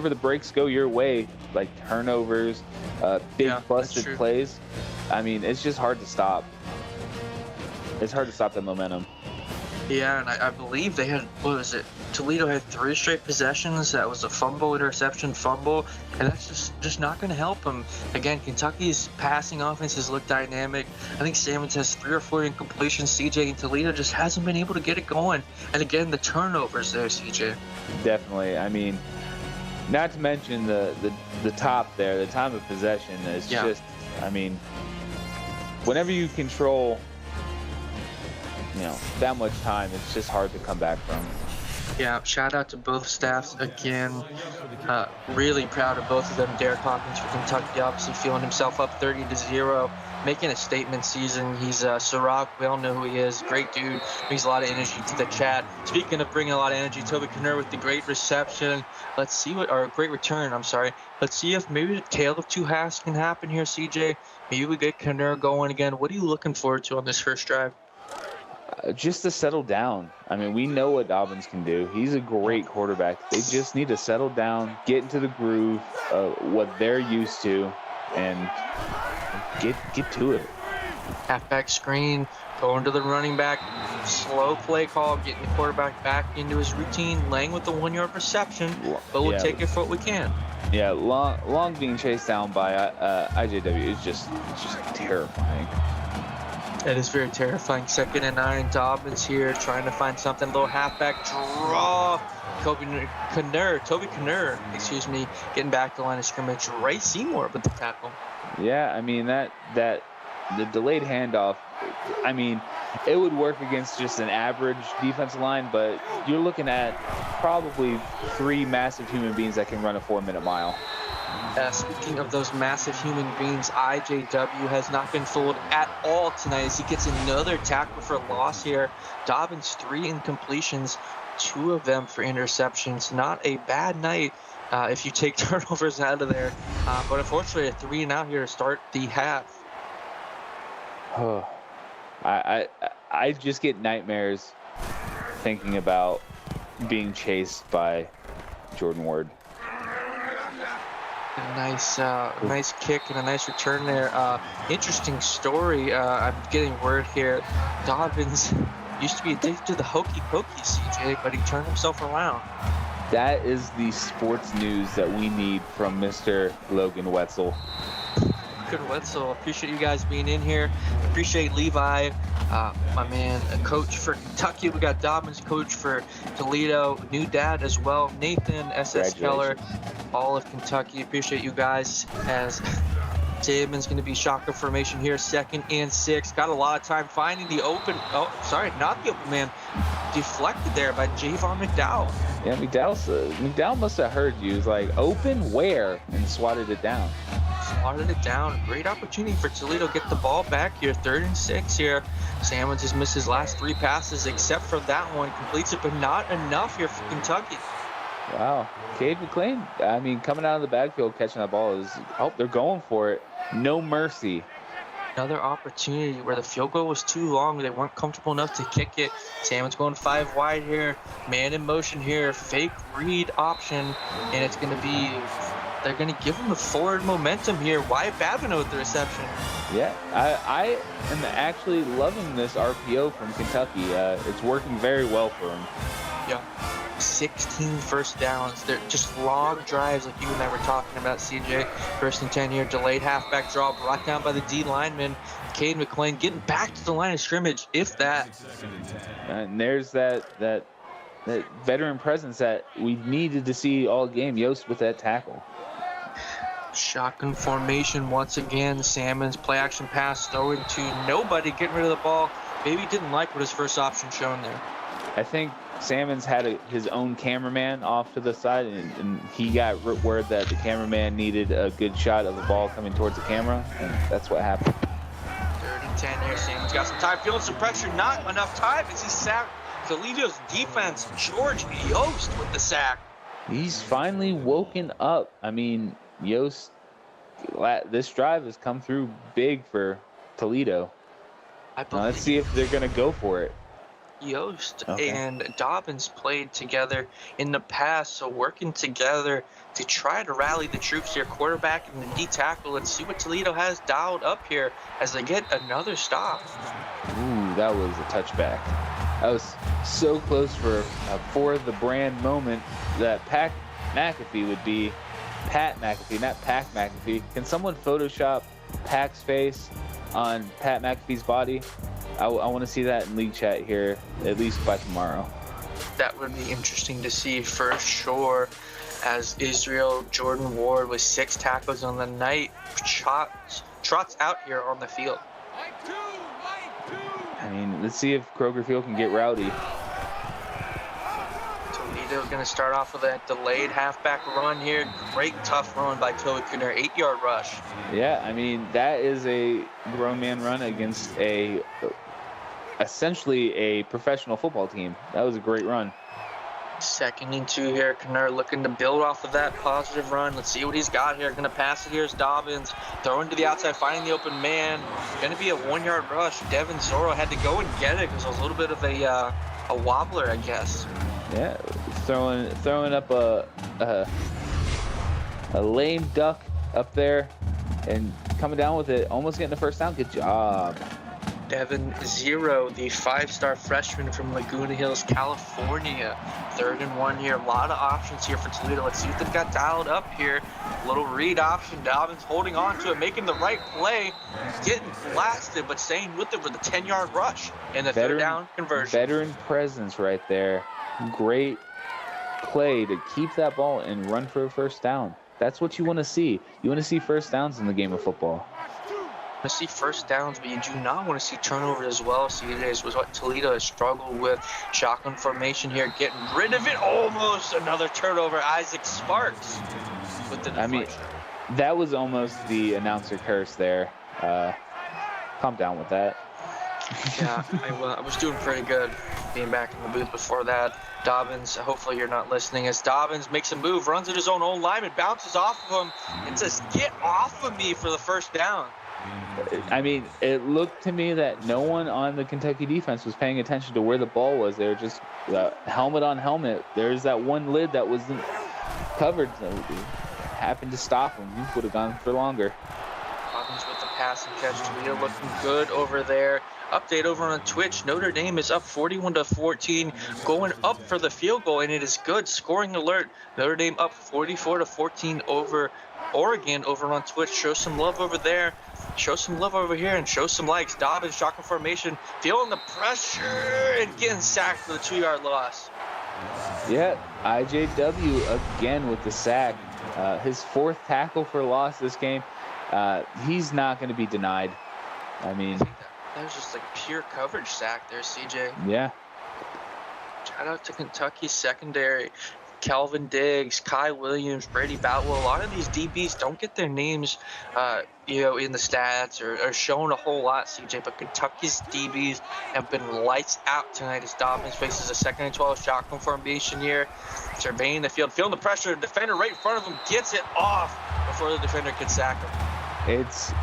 the breaks go your way, like turnovers, big busted plays, I mean, it's just hard to stop. It's hard to stop that momentum. Yeah, and I believe they had, what was it? Toledo had 3 straight possessions. That was a fumble, interception, fumble, and that's just not going to help them. Again, Kentucky's passing offenses look dynamic. I think Salmons has 3 or 4 incompletions, CJ, and Toledo just hasn't been able to get it going. And again, the turnovers there, CJ. Definitely. I mean, not to mention the top there, the time of possession is just, I mean, whenever you control that much time, it's just hard to come back from. Yeah, shout out to both staffs again. Really proud of both of them. Derek Hawkins for Kentucky, obviously feeling himself up 30-0, making a statement season. He's Sirach, we all know who he is. Great dude, brings a lot of energy to the chat. Speaking of bringing a lot of energy, Toby Canner with the great reception. Let's see great return, I'm sorry. Let's see if maybe the tale of two halves can happen here, CJ. Maybe we get Canner going again. What are you looking forward to on this first drive? Just to settle down. I mean, we know what Dobbins can do. He's a great quarterback. They just need to settle down, get into the groove, what they're used to, and get to it. Halfback screen, going to the running back, slow play call, getting the quarterback back into his routine, laying with the 1-yard reception, but we'll take it for what we can. Yeah, long being chased down by IJW is just terrifying. That is very terrifying. 2nd and 9. Dobbins here trying to find something. Little halfback draw. Toby Canner, getting back to the line of scrimmage. Ray Seymour with the tackle. Yeah, I mean the delayed handoff. I mean, it would work against just an average defensive line, but you're looking at probably 3 massive human beings that can run a 4-minute mile. Speaking of those massive human beings, IJW has not been fooled at all tonight as he gets another tackle for loss here. Dobbins 3 incompletions, 2 of them for interceptions. Not a bad night if you take turnovers out of there. But unfortunately, a 3-and-out here to start the half. Oh, I just get nightmares thinking about being chased by Jordan Ward. A nice kick and a nice return there. Interesting story. I'm getting word here. Dobbins used to be addicted to the hokey pokey, CJ, but he turned himself around. That is the sports news that we need from Mr. Logan Wetzel. Logan Wetzel, appreciate you guys being in here. Appreciate Levi, my man, a coach for Kentucky. We got Dobbins, coach for Toledo, new dad as well. Nathan, SS Keller, all of Kentucky. Appreciate you guys as Saban's going to be shotgun formation here, 2nd and 6. Got a lot of time finding the open. Oh, sorry, not the open man. Deflected there by Javon McDowell. Yeah, McDowell must have heard you. He was like, open where? And swatted it down. slotted it down. Great opportunity for Toledo to get the ball back here. 3rd and 6 here. Salmons has missed his last 3 passes except for that one. Completes it, but not enough here for Kentucky. Wow. Cade McLean, I mean, coming out of the backfield, catching that ball is, oh, they're going for it. No mercy. Another opportunity where the field goal was too long. They weren't comfortable enough to kick it. Salmon's going 5 wide here. Man in motion here. Fake read option. And it's going to be, they're going to give him the forward momentum here. Wyatt Babineau with the reception. Yeah, I am actually loving this RPO from Kentucky. It's working very well for him. Yeah. 16 first downs. They're just long drives like you and I were talking about, CJ. 1st and 10 here. Delayed halfback draw brought down by the D lineman. Cade McLean getting back to the line of scrimmage, if that. And there's that veteran presence that we needed to see all game. Yost with that tackle. Shotgun formation once again. Salmon's play action pass throwing to nobody, getting rid of the ball. Maybe didn't like what his first option shown there. I think Salmons had his own cameraman off to the side, and he got word that the cameraman needed a good shot of the ball coming towards the camera, and that's what happened. 3rd and 10 here. Salmons got some time, feeling some pressure. Not enough time as he sacked Toledo's defense. George Yost with the sack. He's finally woken up. I mean, Yost, this drive has come through big for Toledo. Now, let's see if they're going to go for it. Yost and Dobbins played together in the past, so working together to try to rally the troops here. Quarterback and the D tackle. Let's see what Toledo has dialed up here as they get another stop. Ooh, that was a touchback. That was so close for the brand moment that Pat McAfee would be. Pat McAfee, not Pac McAfee. Can someone Photoshop Pac's face on Pat McAfee's body? I want to see that in league chat here, at least by tomorrow. That would be interesting to see for sure, as Israel Jordan Ward with 6 tackles on the night trots out here on the field. I mean, let's see if Kroger Field can get rowdy. Toledo going to start off with a delayed halfback run here. Great tough run by Toby Kuhner, 8-yard rush. Yeah, I mean, that is a grown man run against essentially a professional football team. That was a great run. 2nd and 2 here. Kuhner looking to build off of that positive run. Let's see what he's got here. Going to pass it. Here's Dobbins. Throwing to the outside, finding the open man. Going to be a 1-yard rush. Devin Zorro had to go and get it because it was a little bit of a wobbler, I guess. Yeah, throwing up a lame duck up there and coming down with it, almost getting the first down. Good job. Devin Zero, the 5-star freshman from Laguna Hills, California. 3rd and 1 here. A lot of options here for Toledo. Let's see if they've got dialed up here. Little read option. Dobbins holding on to it, making the right play. Getting blasted, but staying with it for the 10-yard rush and the 3rd down conversion. Veteran presence right there. Great play to keep that ball and run for a first down. That's what you want to see. You want to see first downs in the game of football. You want to see first downs, but you do not want to see turnovers as well. See, it was what Toledo has struggled with. Shotgun formation here, getting rid of it. Almost another turnover. Isaac Sparks with the deflection. I mean, that was almost the announcer curse there. Calm down with that. Yeah, I was doing pretty good being back in the booth before that. Dobbins, hopefully you're not listening, as Dobbins makes a move, runs at his own lineman, bounces off of him, and says, "Get off of me" for the first down. I mean, it looked to me that no one on the Kentucky defense was paying attention to where the ball was. They were just helmet on helmet. There's that one lid that wasn't covered. So it happened to stop him. He would have gone for longer. Dobbins with the pass and catch. Toledo looking good over there. Update over on Twitch. Notre Dame is up 41-14, going up for the field goal, and it is good. Scoring alert. Notre Dame up 44-14 over Oregon over on Twitch. Show some love over there. Show some love over here and show some likes. Dobbins, shotgun formation, feeling the pressure and getting sacked for the 2-yard loss. Yeah, IJW again with the sack. His 4th tackle for loss this game. He's not going to be denied. I mean, that was just like pure coverage sack there, CJ. Yeah. Shout out to Kentucky secondary. Kelvin Diggs, Kai Williams, Brady Boutwell, a lot of these DBs don't get their names, in the stats or shown a whole lot, CJ. But Kentucky's DBs have been lights out tonight as Dobbins faces a 2nd and 12 shotgun formation here, surveying the field, feeling the pressure. Defender right in front of him gets it off before the defender can sack him. It's,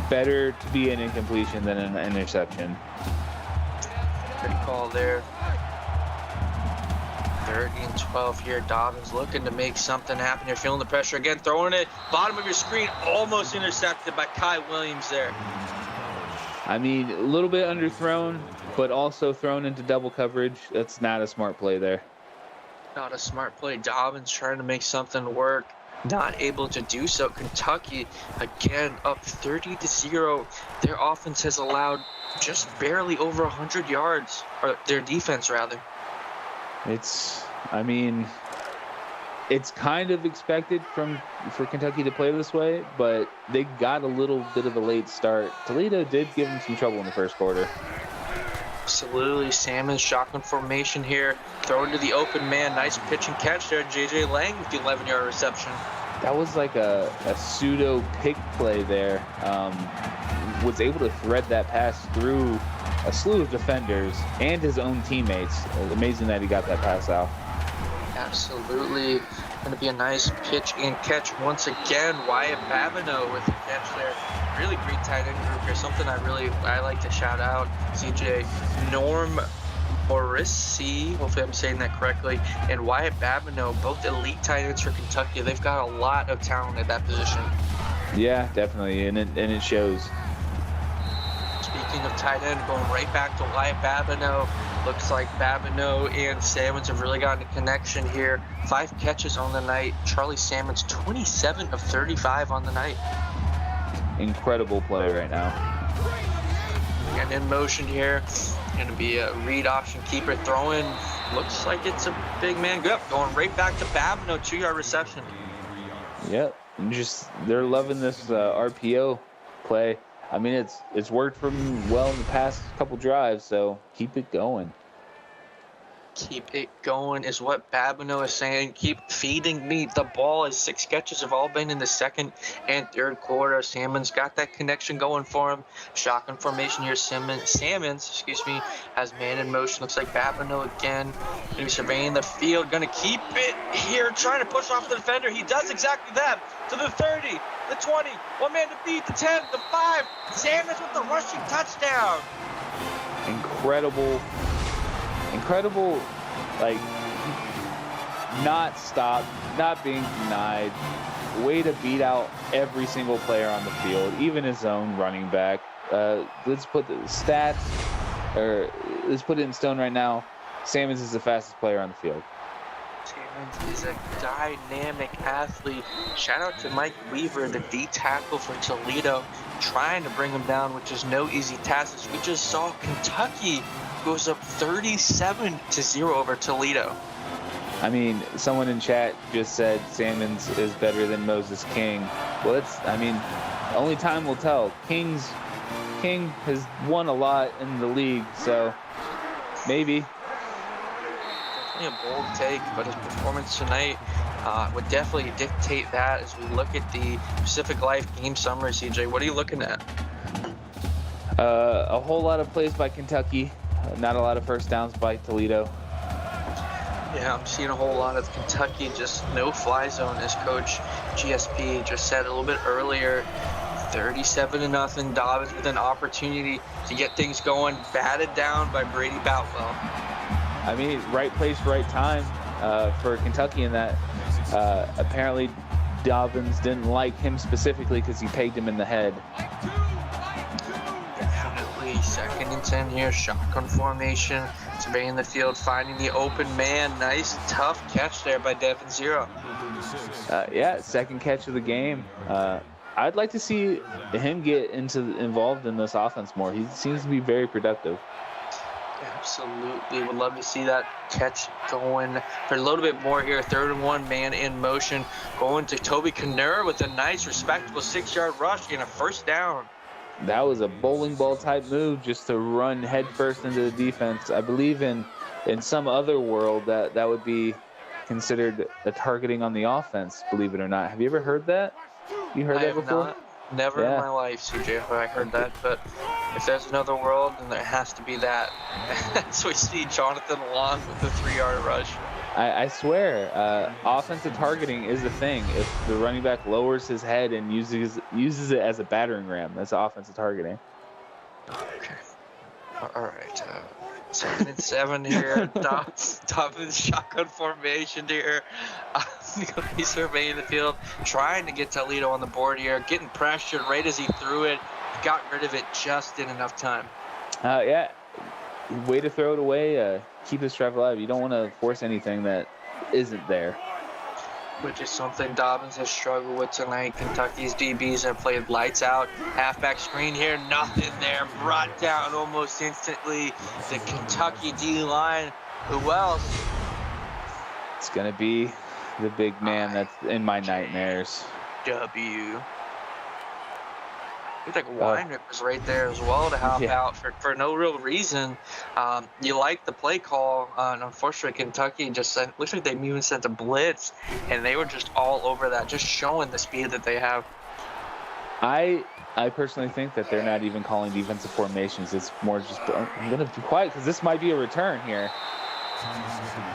better to be an incompletion than an interception. Good call there. 3rd and 12 here. Dobbins looking to make something happen here. Feeling the pressure again. Throwing it. Bottom of your screen. Almost intercepted by Kai Williams there. A little bit underthrown, but also thrown into double coverage. That's not a smart play there. Not a smart play. Dobbins trying to make something work. Not able to do so. Kentucky, again, up 30-0. Their offense has allowed just barely over 100 yards. Or their defense, rather. It's kind of expected for Kentucky to play this way, but they got a little bit of a late start. Toledo did give them some trouble in the first quarter. Absolutely. Salmon's shotgun formation here. Thrown to the open man. Nice pitch and catch there. J.J. Lang with the 11-yard reception. That was like a pseudo pick play there. Was able to thread that pass through a slew of defenders and his own teammates. Amazing that he got that pass out. Absolutely. Going to be a nice pitch and catch once again. Wyatt Babineau with the catch there. Really great tight end group here. Something I like to shout out. CJ, Norm Morrissey, hopefully I'm saying that correctly, and Wyatt Babineau, both elite tight ends for Kentucky. They've got a lot of talent at that position. Yeah, definitely, and it shows. Speaking of tight end, going right back to Wyatt Babineau. Looks like Babineau and Salmons have really gotten a connection here. 5 catches on the night. Charlie Salmons, 27 of 35 on the night. Incredible play right now. And in motion here, going to be a read option keeper throwing. Looks like it's a big man. Good. Going right back to Babineau, 2-yard reception. Yep. And they're loving this RPO play. It's worked for them well in the past couple drives, so keep it going. Keep it going is what Babineau is saying. Keep feeding me the ball, as 6 catches have all been in the 2nd and 3rd quarter. Salmon's got that connection going for him. Shotgun formation here. Salmons, has man in motion. Looks like Babineau again. Going to be surveying the field. Going to keep it here, trying to push off the defender. He does exactly that. To the 30, the 20, one man to beat, the 10, the 5. Salmons with the rushing touchdown. Incredible, not stopped, not being denied. Way to beat out every single player on the field, even his own running back. Let's put the stats, or let's put it in stone right now. Salmons is the fastest player on the field. Salmons is a dynamic athlete. Shout out to Mike Weaver, the D tackle for Toledo, trying to bring him down, which is no easy task. As we just saw, Kentucky goes up 37-0 over Toledo. Someone in chat just said Salmons is better than Moses King. Well, only time will tell. King has won a lot in the league, so maybe. Definitely a bold take, but his performance tonight would definitely dictate that as we look at the Pacific Life game summary. CJ, what are you looking at? A whole lot of plays by Kentucky. Not a lot of first downs by Toledo. Yeah, I'm seeing a whole lot of Kentucky, just no fly zone, as Coach GSP just said a little bit earlier. 37-0. Dobbins with an opportunity to get things going, batted down by Brady Boutwell. Right place, right time for Kentucky in that. Apparently, Dobbins didn't like him specifically because he pegged him in the head. 2nd and 10 here, shotgun formation, surveying the field, finding the open man. Nice, tough catch there by Devin Zero. Yeah, 2nd catch of the game. I'd like to see him get involved in this offense more. He seems to be very productive. Absolutely, would love to see that catch going for a little bit more here. 3rd and 1, man in motion, going to Toby Kanura with a nice, respectable 6-yard rush and a first down. That was a bowling ball type move, just to run headfirst into the defense. I believe in in some other world, that would be considered a targeting on the offense, believe it or not. Have you ever heard that? You heard I that have before? not. Never in Yeah. my life, CJ, have I heard that. But if there's another world, then there has to be that. So we see Jonathan Long with the 3-yard rush. I swear, offensive targeting is a thing. If the running back lowers his head and uses it as a battering ram, that's offensive targeting. Okay. All right. 2nd and 7 here. Top of the shotgun formation here. He's surveying the field, trying to get Toledo on the board here, getting pressured right as he threw it. He got rid of it just in enough time. Yeah. Way to throw it away. Keep this drive alive. You don't want to force anything that isn't there. Which is something Dobbins has struggled with tonight. Kentucky's DBs have played lights out. Halfback screen here, nothing there. Brought down almost instantly. The Kentucky D-line. Who else? It's going to be the big man that's in my nightmares. W. I think Weinrich was right there as well to help out for no real reason. You like the play call, and unfortunately Kentucky just sent, looks like they even sent a blitz, and they were just all over that, just showing the speed that they have. I personally think that they're not even calling defensive formations. It's more just, I'm going to be quiet because this might be a return here.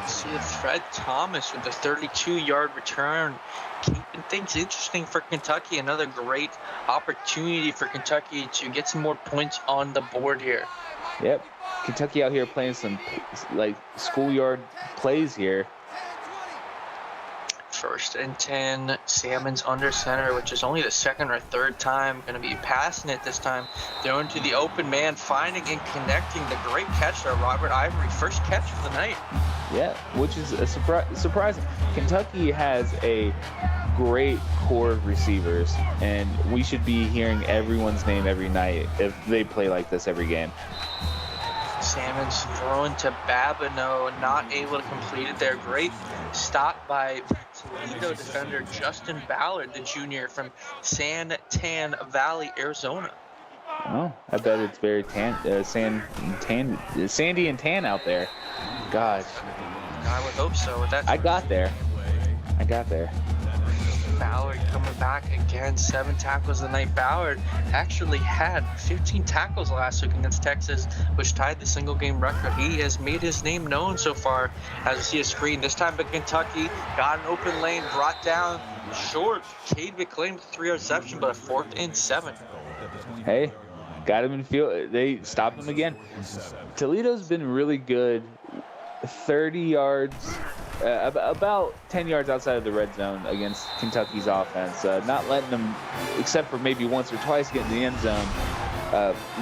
See Fred Thomas with a 32-yard return, keeping things interesting for Kentucky. Another great opportunity for Kentucky to get some more points on the board here. Yep, Kentucky out here playing some like schoolyard plays here. 1st and 10, Salmon's under center, which is only the 2nd or 3rd time. Going to be passing it this time. Throwing to the open man, finding and connecting. The great catch there, Robert Ivory. First catch of the night. Yeah, which is a surprising. Kentucky has a great core of receivers, and we should be hearing everyone's name every night if they play like this every game. Salmon's thrown to Babineau, not able to complete it there. Great stop by Toledo defender Justin Ballard, the junior from San Tan Valley, Arizona. Oh, I bet it's very sandy and tan out there. Gosh. I would hope so. With that, I got there. Ballard coming back again, 7 tackles the night. Ballard actually had 15 tackles last week against Texas, which tied the single game record. He has made his name known so far. As we see a screen, this time by Kentucky, got an open lane, brought down short. Cade McClain with 3 reception, but a 4th and 7. Hey, got him in field. They stopped him again. Toledo's been really good. 30 yards, about 10 yards outside of the red zone against Kentucky's offense. Not letting them, except for maybe once or twice, get in the end zone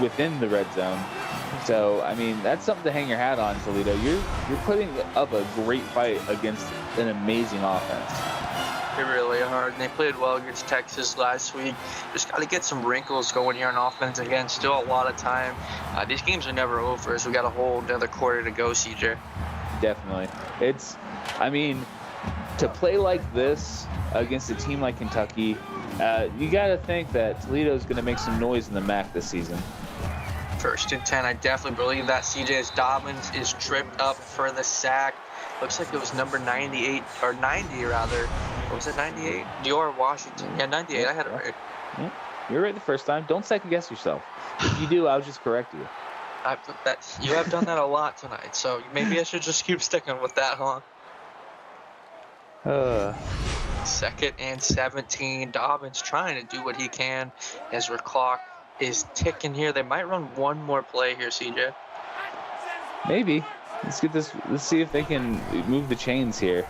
within the red zone. So, I mean, that's something to hang your hat on, Toledo. You're putting up a great fight against an amazing offense. They really are. And they played well against Texas last week. Just got to get some wrinkles going here on offense again. Still a lot of time. These games are never over, so we got a whole another quarter to go, CJ. Definitely. I mean, to play like this against a team like Kentucky, you got to think that Toledo's going to make some noise in the MAC this season. 1st and 10. I definitely believe that. CJ's Dobbins is tripped up for the sack. Looks like it was number 98, or 90 rather. Was it 98? Dior Washington. Yeah, 98. I had it right. Yeah. You're right the first time. Don't second guess yourself. If you do, I'll just correct you. You have done that a lot tonight, so maybe I should just keep sticking with that, huh? 2nd and 17. Dobbins trying to do what he can as our clock is ticking here. They might run one more play here, CJ. Maybe. Let's get this. Let's see if they can move the chains here.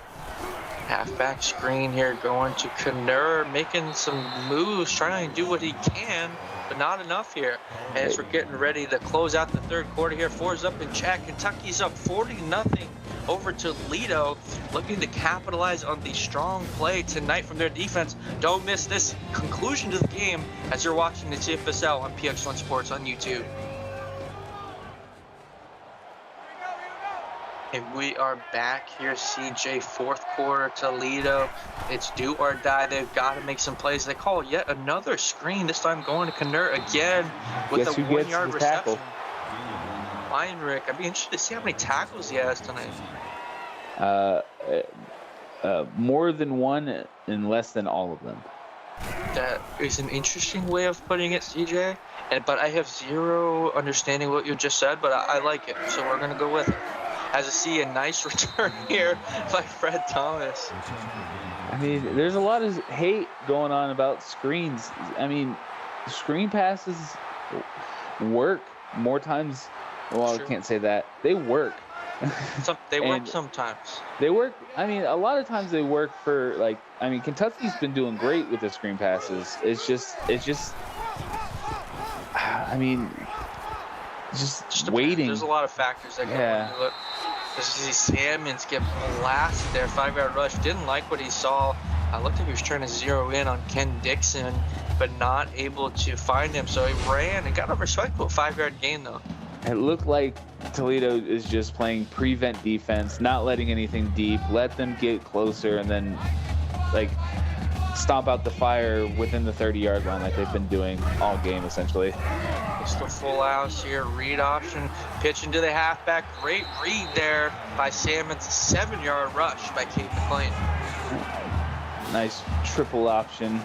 Halfback screen here going to Knurr, making some moves, trying to do what he can, but not enough here. As we're getting ready to close out the 3rd quarter here, 4's up in check. Kentucky's up 40-0 over Toledo, looking to capitalize on the strong play tonight from their defense. Don't miss this conclusion to the game as you're watching the CFSL on PX1 Sports on YouTube. And we are back here, CJ, 4th quarter, Toledo. It's do or die. They've got to make some plays. They call yet another screen, this time going to Knurr again with a 1-yard reception. Weinrich. I'd be interested to see how many tackles he has tonight. More than one and less than all of them. That is an interesting way of putting it, CJ. But I have zero understanding what you just said, but I like it, so we're gonna go with it. As I see a nice return here by Fred Thomas. I mean, there's a lot of hate going on about screens. I mean, screen passes work more times. Well, Sure. I can't say that. They work. They work And sometimes. they work. I mean, a lot of times they work for, like, I mean, Kentucky's been doing great with the screen passes. It's just, I mean, just waiting. There's a lot of factors that go into it. As you see Salmons get blasted there, 5-yard rush. Didn't like what he saw. Looked like he was trying to zero in on Ken Dixon, but not able to find him. So he ran and got a respectable 5-yard gain, though. It looked like Toledo is just playing prevent defense, not letting anything deep, let them get closer, and then, like, stomp out the fire within the 30-yard line like they've been doing all game, essentially. It's the full house here. Read option. Pitch into the halfback. Great read there by Salmons. 7-yard rush by Kate McLean. Nice triple option.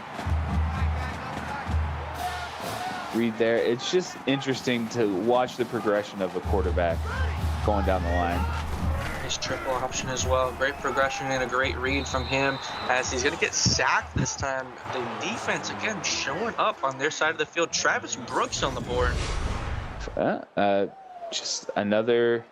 Read there. It's just interesting to watch the progression of a quarterback going down the line. Nice triple option as well. Great progression and a great read from him as he's going to get sacked this time. The defense, again, showing up on their side of the field. Travis Brooks on the board. Just another...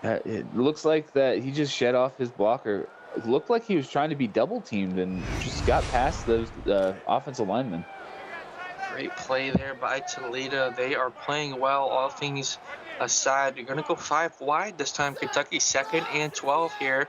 it looks like that he just shed off his blocker. It looked like he was trying to be double-teamed and just got past those offensive linemen. Great play there by Toledo. They are playing well, all things aside. You're going to go 5 wide this time. Kentucky 2nd and 12 here.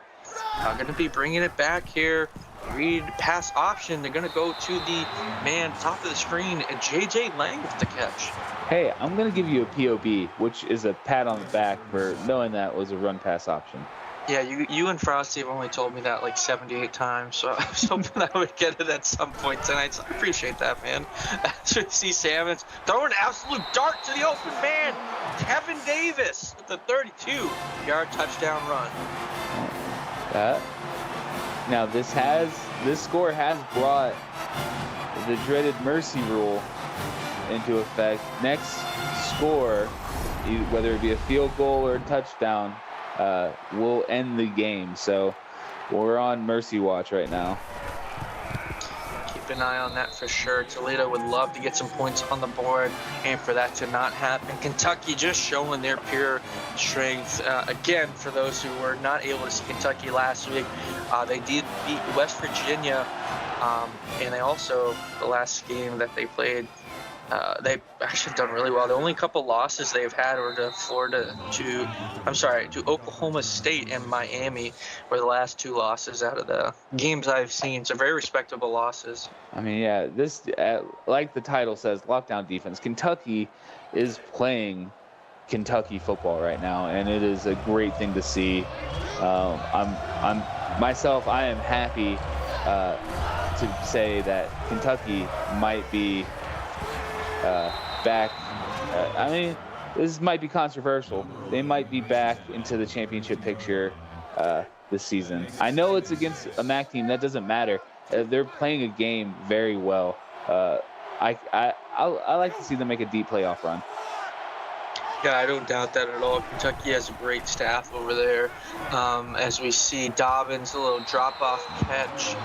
Going to be bringing it back here. Read pass option. They're going to go to the man top of the screen, J.J. Lang with the catch. Hey, I'm going to give you a POB, which is a pat on the back for knowing that was a run pass option. Yeah, you and Frosty have only told me that like 78 times, so I was hoping I would get it at some point tonight, so I appreciate that, man. As we see Salmons throwing an absolute dart to the open man, Kevin Davis with the 32-yard touchdown run. Now this score has brought the dreaded mercy rule into effect. Next score, whether it be a field goal or a touchdown, will end the game. So we're on mercy watch right now. Keep an eye on that for sure. Toledo would love to get some points on the board, and for that to not happen. Kentucky just showing their pure strength. Again, for those who were not able to see Kentucky last week, they did beat West Virginia, and they also, the last game that they played, they've actually done really well. The only couple losses they've had were to Oklahoma State and Miami were the last 2 losses out of the games I've seen. So very respectable losses. I mean, yeah, this, like the title says, lockdown defense. Kentucky is playing Kentucky football right now, and it is a great thing to see. I am happy to say that Kentucky might be back. I mean, this might be controversial. They might be back into the championship picture this season. I know it's against a MAC team. That doesn't matter. They're playing a game very well. I like to see them make a deep playoff run. Yeah, I don't doubt that at all. Kentucky has a great staff over there. As we see Dobbins, a little drop-off catch.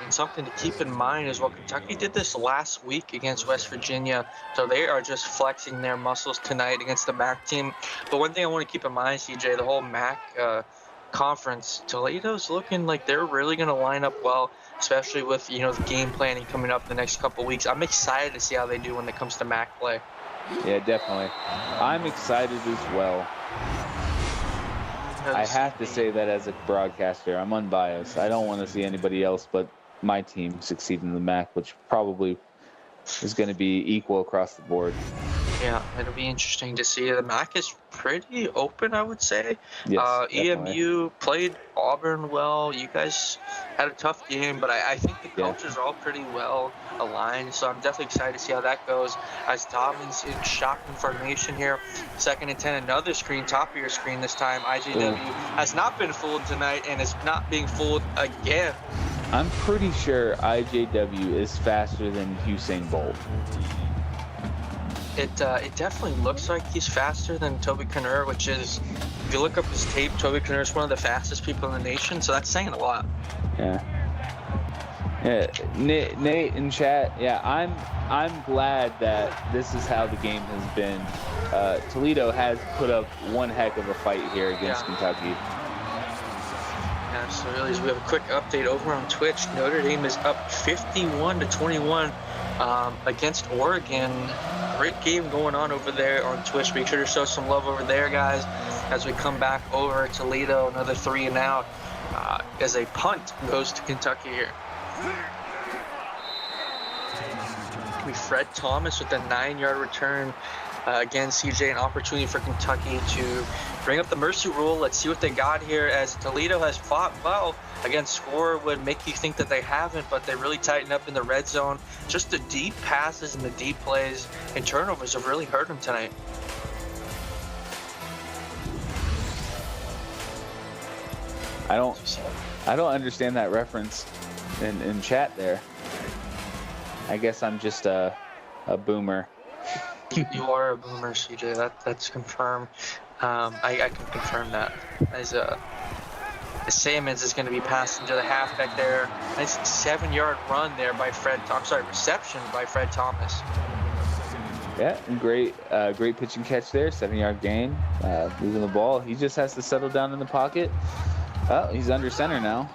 And something to keep in mind is, well, Kentucky did this last week against West Virginia, so they are just flexing their muscles tonight against the MAC team. But one thing I want to keep in mind, CJ, the whole MAC conference, Toledo's looking like they're really going to line up well, especially with, the game planning coming up the next couple weeks. I'm excited to see how they do when it comes to MAC play. Yeah, definitely. I'm excited as well. I have to say that as a broadcaster, I'm unbiased. I don't want to see anybody else but my team succeed in the MAC, which probably is going to be equal across the board. Yeah, it'll be interesting to see. The MAC is pretty open, I would say. Yes, EMU played Auburn well. You guys had a tough game, but I think the coaches are all pretty well aligned. So I'm definitely excited to see how that goes. As Dobbins in shotgun formation here, 2nd and 10, another screen, top of your screen this time. IJW has not been fooled tonight and is not being fooled again. I'm pretty sure IJW is faster than Usain Bolt. It definitely looks like he's faster than Toby Kernur, which is, if you look up his tape, Toby Kernur is one of the fastest people in the nation, so that's saying a lot. Yeah. Nate in chat. Yeah, I'm glad that this is how the game has been. Toledo has put up one heck of a fight here against Kentucky. Absolutely. We have a quick update over on Twitch. Notre Dame is up 51-21 against Oregon. Great game going on over there on Twitch. Make sure to show some love over there, guys, as we come back over to Toledo. Another 3 and out as a punt goes to Kentucky here. Fred Thomas with a 9-yard return. Again, CJ, an opportunity for Kentucky to bring up the mercy rule. Let's see what they got here, as Toledo has fought well. Again, score would make you think that they haven't, but they really tighten up in the red zone. Just the deep passes and the deep plays and turnovers have really hurt them tonight. I don't understand that reference in chat there. I guess I'm just a boomer. You are a boomer, CJ. That's confirmed. I can confirm that. As Sammons is going to be passed into the halfback there. Nice 7-yard run there by reception by Fred Thomas. Yeah, and great pitch and catch there. 7-yard gain, moving the ball. He just has to settle down in the pocket. Oh, he's under center now.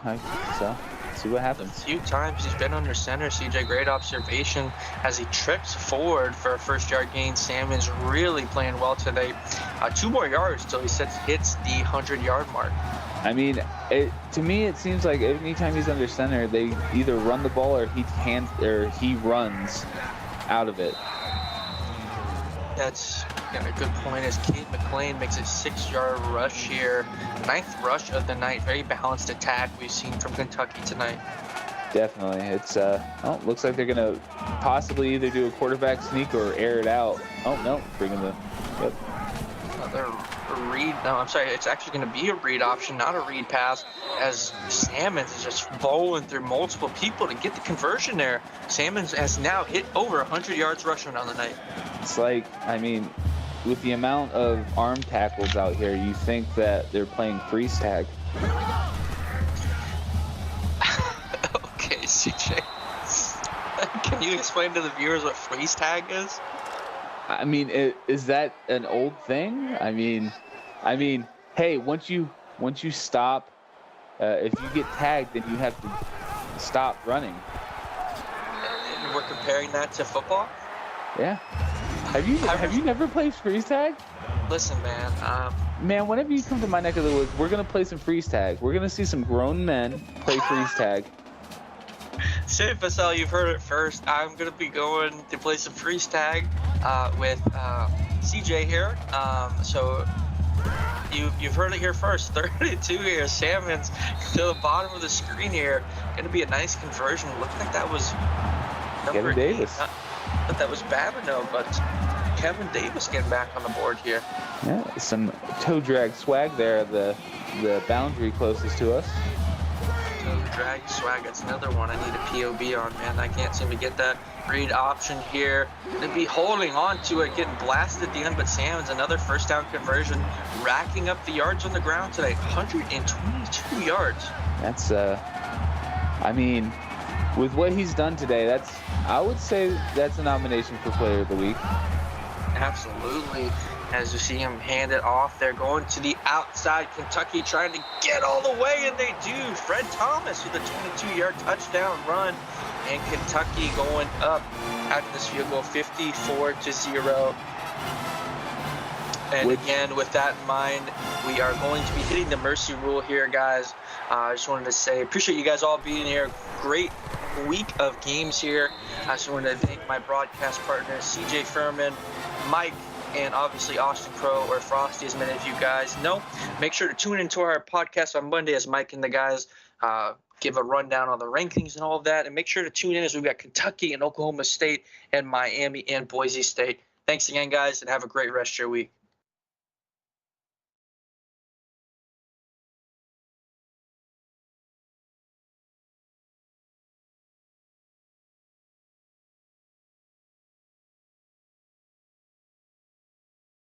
So see what happens. A few times he's been under center. CJ, great observation as he trips forward for a 1st-yard gain. Salmon's really playing well today. 2 more yards till he hits the 100-yard mark. I mean, to me it seems like anytime he's under center, they either run the ball or he runs out of it. That's a good point, as Kate McLean makes a 6-yard rush here. 9th rush of the night. Very balanced attack we've seen from Kentucky tonight. Definitely. It's looks like they're gonna possibly either do a quarterback sneak or air it out. Oh no, bringing the another read. No, I'm sorry. It's actually going to be a read option, not a read pass, as Salmons is just bowling through multiple people to get the conversion there. Salmons has now hit over 100 yards rushing on the night. It's like, I mean, with the amount of arm tackles out here, you think that they're playing freeze tag. Okay, CJ. Can you explain to the viewers what freeze tag is? I mean, is that an old thing? I mean, hey, once you stop, if you get tagged, then you have to stop running. And we're comparing that to football? Yeah. Have you never played freeze tag? Listen, man. Man, whenever you come to my neck of the woods, we're gonna play some freeze tag. We're gonna see some grown men play freeze tag. CFSL, you've heard it first. I'm going to be going to play some freeze tag with CJ here. So you've heard it here first. 32 here. Salmons to the bottom of the screen here. Going to be a nice conversion. Looked like that was Kevin Davis. But that was Babineau, but Kevin Davis getting back on the board here. Yeah, some toe drag swag there. The boundary closest to us. Drag swag, that's another one I need a POB on, man. I can't seem to get that read option here. They'd be holding on to it, getting blasted at the end, but Salmon's another 1st down conversion, racking up the yards on the ground today. 122 yards. That's, I mean, with what he's done today, I would say that's a nomination for Player of the Week. Absolutely. As you see him hand it off, they're going to the outside. Kentucky trying to get all the way, and they do. Fred Thomas with a 22-yard touchdown run, and Kentucky going up after this field goal, 54-0. And again, with that in mind, we are going to be hitting the mercy rule here, guys. I just wanted to say, appreciate you guys all being here. Great week of games here. I just want to thank my broadcast partners, CJ Furman, Mike, and obviously Austin Crow, or Frosty, as many of you guys know. Make sure to tune into our podcast on Monday as Mike and the guys give a rundown on the rankings and all of that. And make sure to tune in as we've got Kentucky and Oklahoma State and Miami and Boise State. Thanks again, guys, and have a great rest of your week.